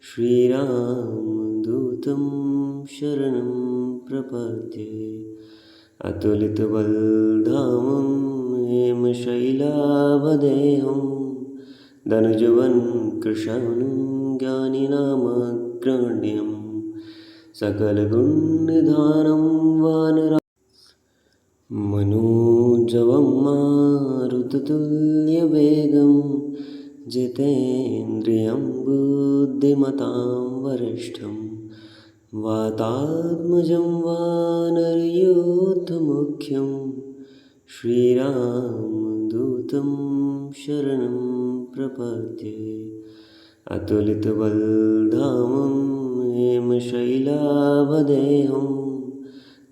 श्रीरामदूतं शरणं प्रपद्ये। अतुलितबलधामं हेमशैलाभदेहं धनुजवन् कृशानं ज्ञानिनामग्रगण्यं सकलगुणनिधानं वानरा मनोजवं मारुततुल्यवेगं जितेन्द्रियं बुद्धिमतां वरिष्ठं वातात्मजं वानरयूथमुख्यं श्रीरामदूतं शरणं प्रपद्ये अतुलितबलधामं हेमशैलाभदेहं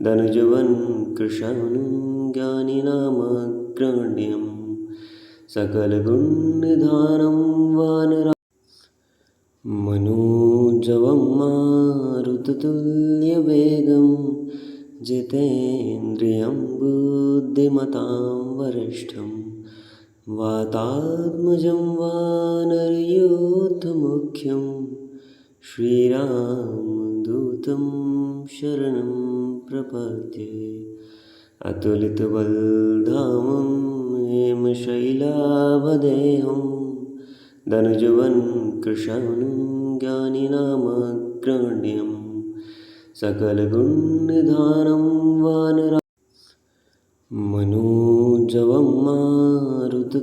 धनुजवन् कृशानं ज्ञानिनामग्रगण्यं सकलगुणनिधानं वानरा मनोजवं मारुततुल्यवेगं जितेन्द्रियं बुद्धिमतां वरिष्ठं वातात्मजं वानरयूथमुख्यं श्रीरामदूतं शरणं प्रपद्ये अतुलितबलधामं हेमशैलाभदेहं धनुजवन् कृशानं ज्ञानिनामग्रगण्यं सकलगुणनिधानं वानरा मनोजवं मारुततुल्यवेगं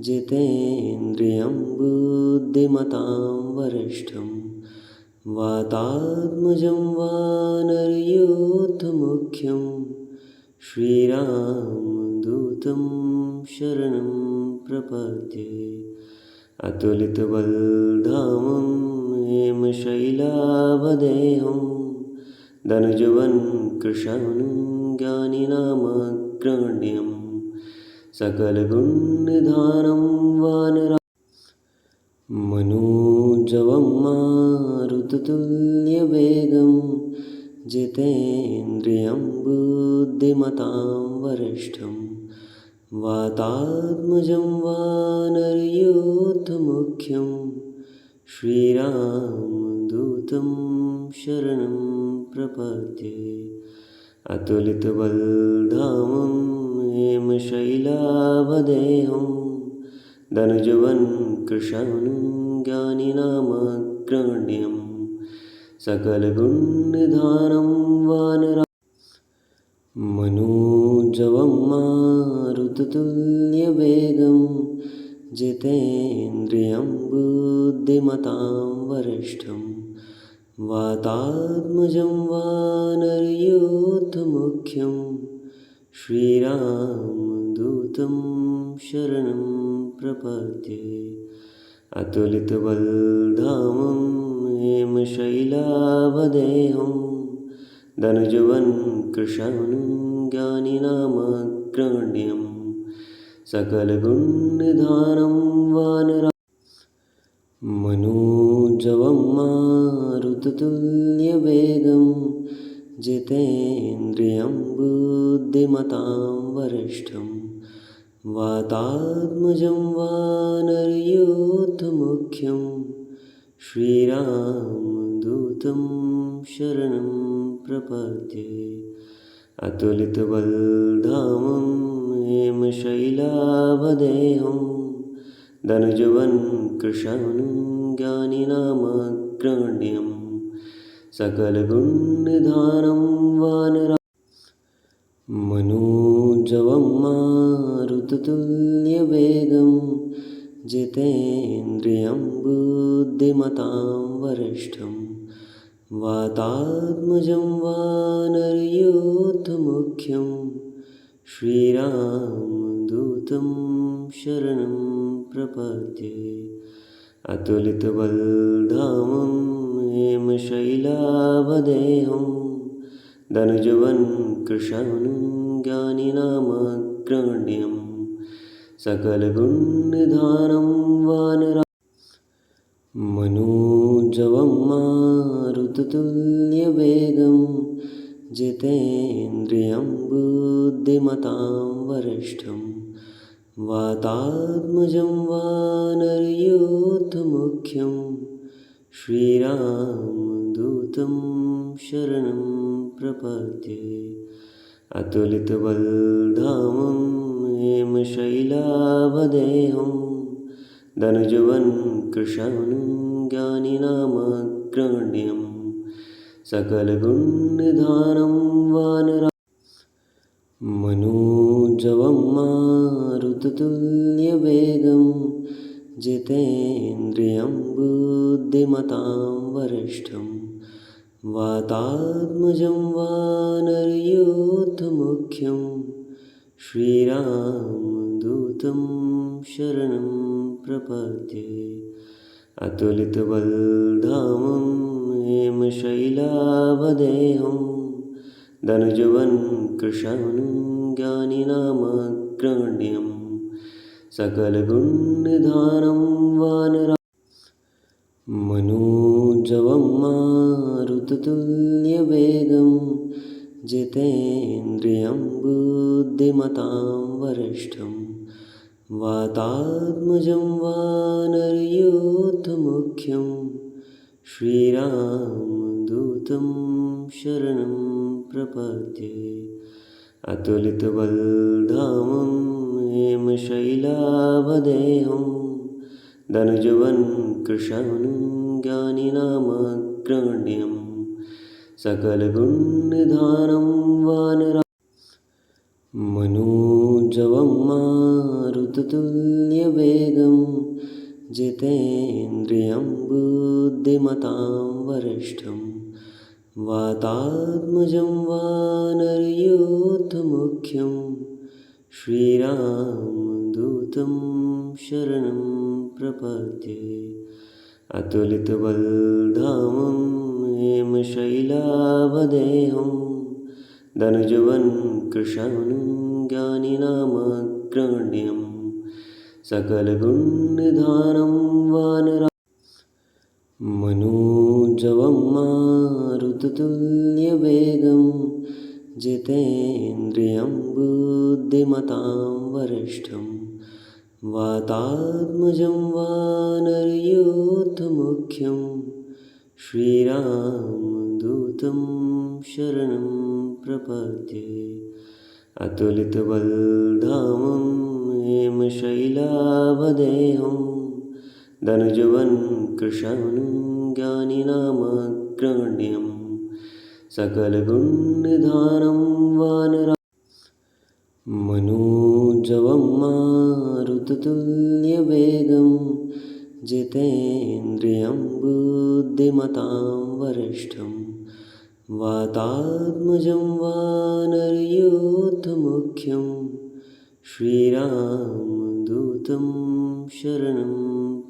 जितेन्द्रियं बुद्धिमतां वरिष्ठं वातात्मजं वानरयूथमुख्यं श्रीरामदूतं शरणं प्रपद्ये अतुलितबलधामं हेमशैलाभदेहं धनुजवन् कृशानं ज्ञानिनामग्रगण्यं सकलगुणनिधानं वानरा मनोजवं मारुततुल्यवेगं जितेन्द्रियं बुद्धिमतां वरिष्ठं वातात्मजं वानरयूथमुख्यं श्रीरामदूतं शरणं प्रपद्ये अतुलितबलधामं हेमशैलाभदेहं धनुजवन् कृशानं ज्ञानिनामग्रगण्यं सकलगुणनिधानं वानरा मनोजवं मारुततुल्यवेगं जितेन्द्रियं बुद्धिमतां वरिष्ठं वातात्मजं वानरयूथमुख्यं श्रीरामदूतं शरणं प्रपद्ये अतुलितबलधामं हेमशैलाभदेहं धनुजवन् कृशानं ज्ञानिनामग्रगण्यं सकलगुणनिधानं वानरा मनोजवं मारुततुल्यवेगं जितेन्द्रियं बुद्धिमतां वरिष्ठं वातात्मजं वानरयूथमुख्यं श्रीरामदूतं शरणं प्रपद्ये अतुलितबलधामं हेमशैलाभदेहं धनुजवन् कृशानं ज्ञानिनामग्रगण्यं सकलगुणनिधानं वानरा मनोजवं मारुततुल्यवेगं जितेन्द्रियं बुद्धिमतां वरिष्ठं वातात्मजं वानरयूथमुख्यं श्रीरामदूतं शरणं प्रपद्ये अतुलितबलधामं हेमशैलाभदेहं धनुजवन् कृशानं ज्ञानिनामग्रगण्यं सकलगुणनिधानं वानरा मनोजवं मारुततुल्यवेगं जितेन्द्रियं बुद्धिमतां वरिष्ठं वातात्मजं वानरयूथमुख्यं श्रीरामदूतं शरणं प्रपद्ये अतुलितबलधामं हेमशैलाभदेहं धनुजवन् कृशानं ज्ञानिनामग्रगण्यं सकलगुणनिधानं वानरा मनोजवं मारुततुल्यवेगं जितेन्द्रियं बुद्धिमतां वरिष्ठं वातात्मजं वानरयूथमुख्यं श्रीरामदूतं शरणं प्रपद्ये अतुलितबलधामं हेमशैलावदेहं धनुजवन् कृशानं ज्ञानिनामग्रगण्यं सकलगुणनिधानं वानरा मनोजवं मारुततुल्यवेगं जितेन्द्रियं बुद्धिमतां वरिष्ठं वातात्मजं वानरयूथमुख्यं श्रीरामदूतं शरणं प्रपद्ये अतुलितबलधामं हेमशैलावदेहं धनुजवन् कृशानं ज्ञानिनामग्रगण्यं सकलगुणनिधानं वानरा मनोजवं मारुततुल्यवेगं जितेन्द्रियं बुद्धिमतां वरिष्ठं वातात्मजं वानरयूथमुख्यं श्रीरामदूतं शरणं प्रपद्ये अतुलितबलधामं हेमशैलावदेहं धनुजवन् कृशानं ज्ञानिनामग्रगण्यं सकलगुणनिधानं वानरा मनोजवं मारुततुल्यवेगं जितेन्द्रियं बुद्धिमतां वरिष्ठं वातात्मजं वानरयूथमुख्यं श्रीरामदूतं शरणं प्रपद्ये अतुलितबलधामं हेमशैलावदेहं धनुजवन् कृशानं ज्ञानिनामग्रगण्यं सकलगुणनिधानं वानरा मनोजवं मारुततुल्यवेगं जितेन्द्रियं बुद्धिमतां वरिष्ठं वातात्मजं वानरयूथमुख्यं श्रीरामदूतं शरणं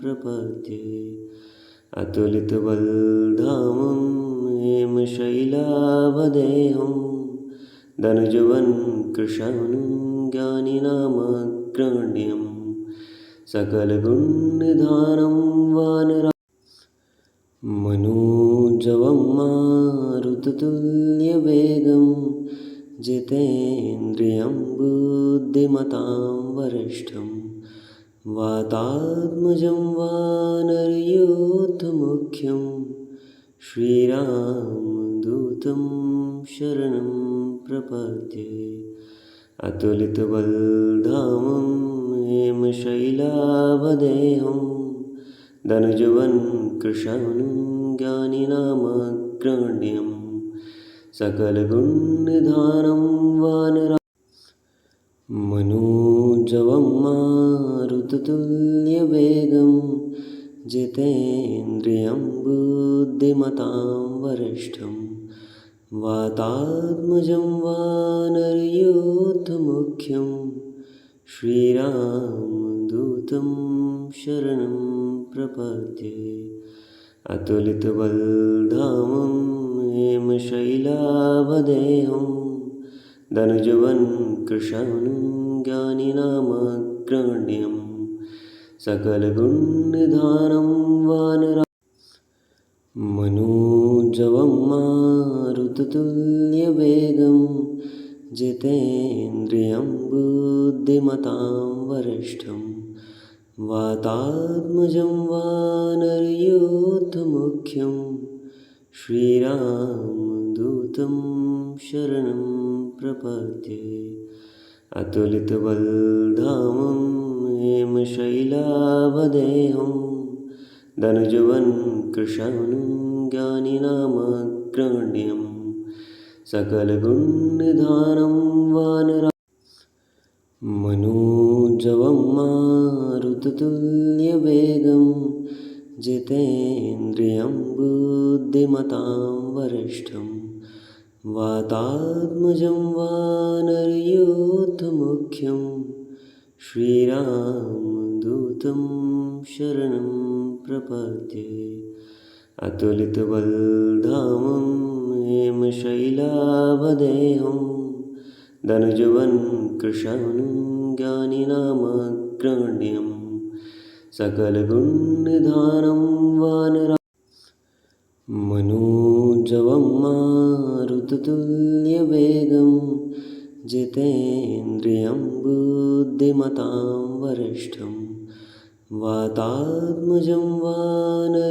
प्रपद्ये अतुलितबलधामं हेमशैलावदेहं धनुजवन् कृशानं ज्ञानिनामग्रगण्यं सकलगुणनिधानं वानरा मनोजवं मारुततुल्यवेगं जितेन्द्रियं बुद्धिमतां वरिष्ठं वातात्मजं वानरयूथमुख्यं श्रीरामदूतं शरणं प्रपद्ये अतुलितबलधामं हेमशैलावदेहं धनुजवन् कृशानं ज्ञानिनामग्रगण्यं सकलगुणनिधानं वानरा मनोजवं मारुततुल्यवेगं जितेन्द्रियं बुद्धिमतां वरिष्ठं वातात्मजं वानरयूथमुख्यं श्रीरामदूतं शरणं प्रपद्ये अतुलितबलधामं हेमशैलावदेहं धनुजवन् कृशानं ज्ञानिनामग्रगण्यं सकलगुणनिधानं वानरा मनोजवं मारुततुल्यवेगं जितेन्द्रियं बुद्धिमतां वरिष्ठं वातात्मजं वानरयूथमुख्यं श्रीरामदूतं शरणं प्रपद्ये अतुलितबलधामं हेमशैलावदेहं धनुजवन् कृशानं ज्ञानिनामग्रगण्यं सकलगुणनिधानं वानरा मनोजवं मारुततुल्यवेगं जितेन्द्रियं बुद्धिमतां वरिष्ठं वातात्मजं वानरयूथमुख्यं श्रीरामदूतं शरणं प्रपद्ये अतुलितबलधामं हेमशैलाभदेहं धनुजवन् कृशानं ज्ञानिनामग्रगण्यं सकलगुणनिधानं वानरा मनोजवं मारुततुल्यवेगं जितेन्द्रियं बुद्धिमतां वरिष्ठं वातात्मजं वानरयूथमुख्यं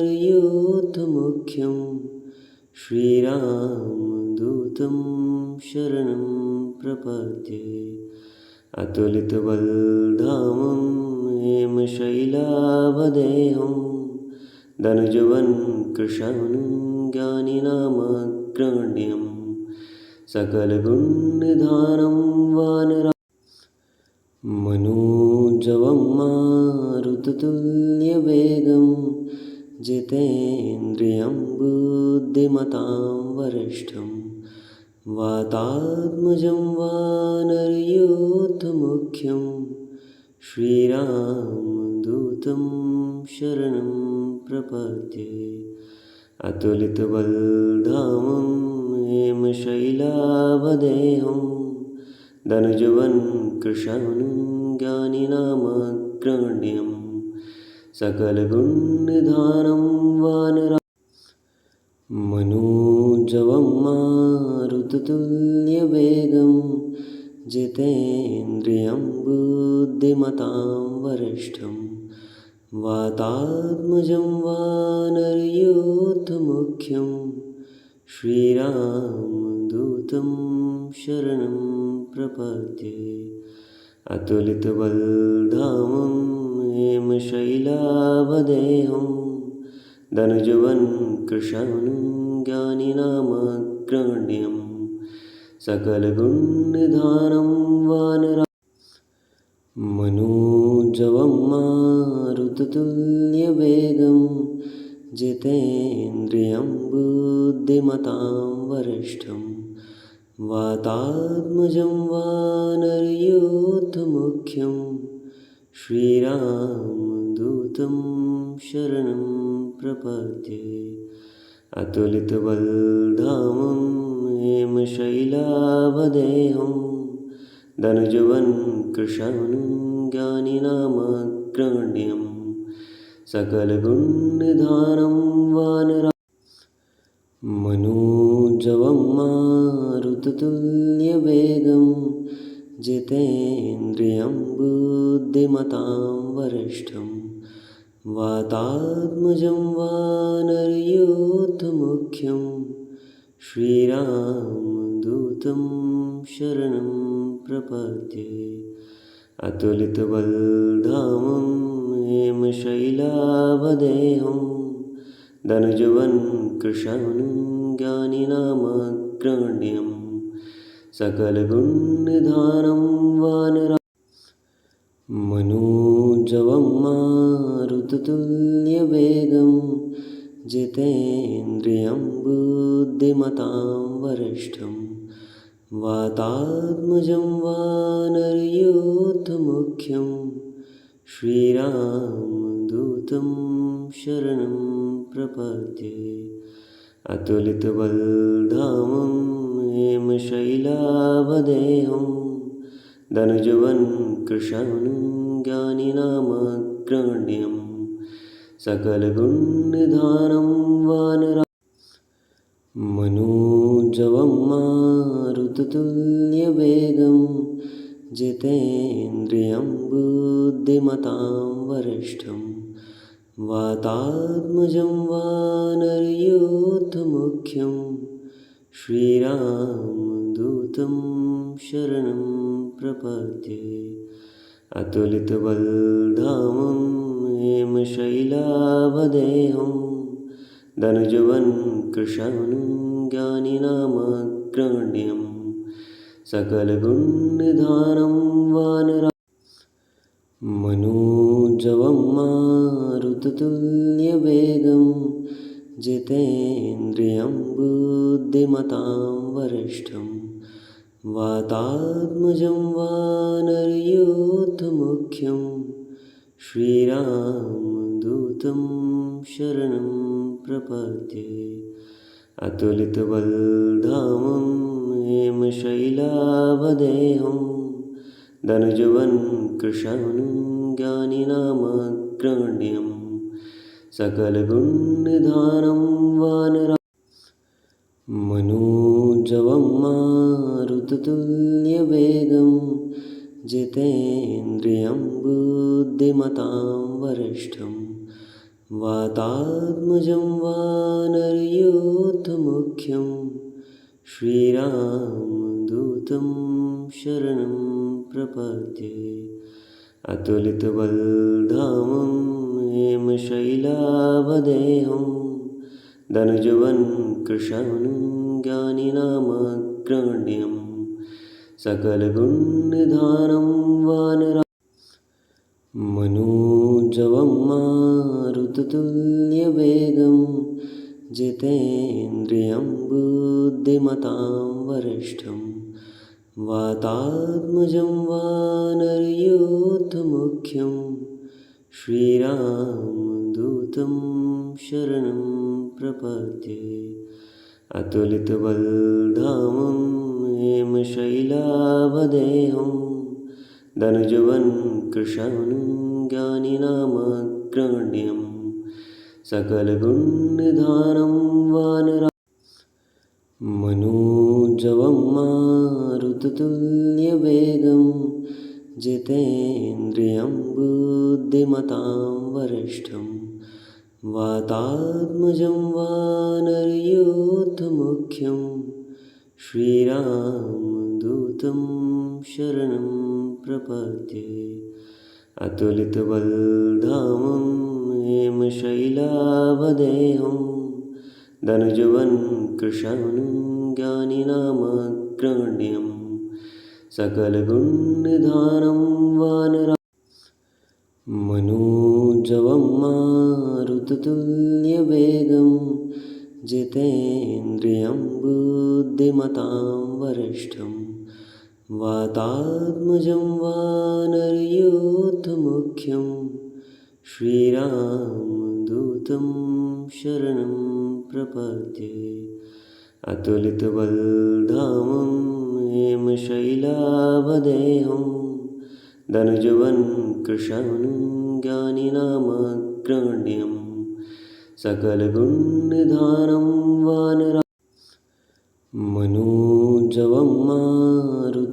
श्रीरामदूतं शरणं प्रपद्ये अतुलितबलधामं हेमशैलाभदेहं धनुजवन् कृशानं ज्ञानिनामग्रगण्यं सकलगुणनिधानं वानरा मनोजवं मारुततुल्यवेगं जितेन्द्रियं बुद्धिमतां वरिष्ठं वातात्मजं वानरयूथमुख्यं श्रीरामदूतं शरणं प्रपद्ये अतुलितबलधामं हेमशैलाभदेहं धनुजवन् कृशानं ज्ञानिनामग्रगण्यं सकलगुणनिधानं वानरा मनोजवं मारुततुल्यवेगं जितेन्द्रियं बुद्धिमतां वरिष्ठं वातात्मजं वानरयूथमुख्यं श्रीरामदूतं शरणं प्रपद्ये अतुलितबलधामं हेमशैलाभदेहं धनुजवन् कृशानं ज्ञानिनामग्रगण्यं सकलगुणनिधानं वानरा मनोजवं मारुततुल्यवेगं जितेन्द्रियं बुद्धिमतां वरिष्ठं वातात्मजं वानरयूथमुख्यं श्रीरामदूतं शरणं प्रपद्ये अतुलितबलधामं हेमशैलाभदेहं धनुजवन् कृशानं ज्ञानिनामग्रगण्यं सकलगुणनिधानं वानरा मनोजवं मारुततुल्यवेगं जितेन्द्रियं बुद्धिमतां वरिष्ठं वातात्मजं वानरयूथमुख्यं श्रीरामदूतं शरणं प्रपद्ये अतुलितबलधामं हेमशैलाभदेहं धनुजवन् कृशानं ज्ञानिनामग्रगण्यं सकलगुणनिधानं वानरा मनोजवं मारुततुल्यवेगं जितेन्द्रियं बुद्धिमतां वरिष्ठं वातात्मजं वानरयूथमुख्यं श्रीरामदूतं शरणं प्रपद्ये अतुलितबलधामं हेमशैलाभदेहं धनुजवन् कृशानं ज्ञानिनामग्रगण्यं सकलगुणनिधानं वानरा मनोजवं मारुततुल्यवेगं जितेन्द्रियं बुद्धिमतां वरिष्ठं वातात्मजं वानरयूथमुख्यं श्रीरामदूतं शरणं प्रपद्ये अतुलितबलधामं हेमशैलाभदेहं धनुजवन् कृशानं ज्ञानिनामग्रगण्यं सकलगुणनिधानं वानरा मनोजवं मारुततुल्यवेगं जितेन्द्रियं बुद्धिमतां वरिष्ठं वातात्मजं वानरयूथमुख्यं श्रीरामदूतं शरणं प्रपद्ये अतुलितबलधामं हेमशैलाभदेहं धनुजवन् कृशानं ज्ञानिनामग्रगण्यं सकलगुणनिधानं वानरा मनोजवं मारुततुल्यवेगं जितेन्द्रियं बुद्धिमतां वरिष्ठं वातात्मजं वानरयूथमुख्यं श्रीरामदूतं शरणं प्रपद्ये अतुलितबलधामं हेमशैलाभदेहं धनुजवन् कृशानं ज्ञानिनामग्रगण्यं सकलगुणनिधानं वानरा मनोजवं मारुततुल्यवेगं जितेन्द्रियं बुद्धिमतां वरिष्ठं वातात्मजं वानरयूथमुख्यं श्रीरामदूतं शरणं प्रपद्ये अतुलितबलधामं हेमशैलाभदेहं धनुजवन् कृशानं ज्ञानिनामग्रगण्यं सकलगुणनिधानं वानरा मनोजवं मारुततुल्यवेगं जितेन्द्रियं बुद्धिमतां वरिष्ठं वातात्मजं वानरयूथमुख्यं श्रीरामदूतं शरणं प्रपद्ये अतुलितबलधामं हेमशैलाभदेहं धनुजवन् कृशानं ज्ञानिनामग्रगण्यं सकलगुणनिधानं वानरा मनोजवं मारुततुल्यवेगं जितेन्द्रियं बुद्धिमतां वरिष्ठं वातात्मजं वानरयूथमुख्यं श्रीरामदूतं शरणं प्रपद्ये अतुलितबलधामं हेमशैलाभदेहं धनुजवन् कृशानं ज्ञानिनामग्रगण्यं सकलगुणनिधानं वानरा मनोजवं मारुततुल्यवेगं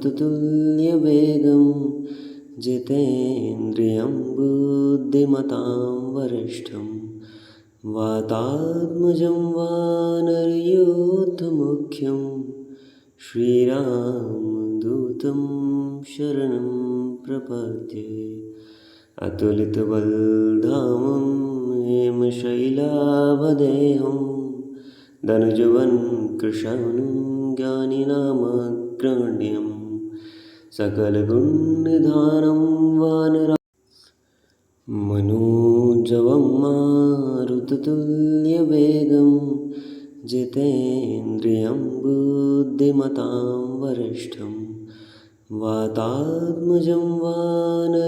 जितेन्द्रियं बुद्धिमतां वरिष्ठं वातात्मजं वानरयूथमुख्यं श्रीरामदूतं शरणं प्रपद्ये अतुलितबलधामं हेमशैलाभदेहं धनुजवन् कृशानं ज्ञानिनामग्रगण्यं सकलगुणनिधानं वानरा मनोजवं मारुततुल्यवेगं जितेन्द्रियं बुद्धिमतां वरिष्ठं वातात्मजं वानरयूथमुख्यं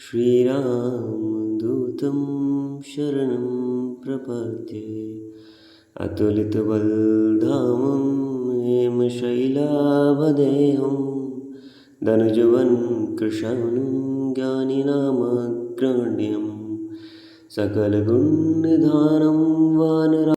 श्रीरामदूतं शरणं प्रपद्ये अतुलितबलधामं हेमशैलाभदेहं धनुजवन् कृशानं ज्ञानिनामग्रगण्यं सकलगुणनिधानं वानरा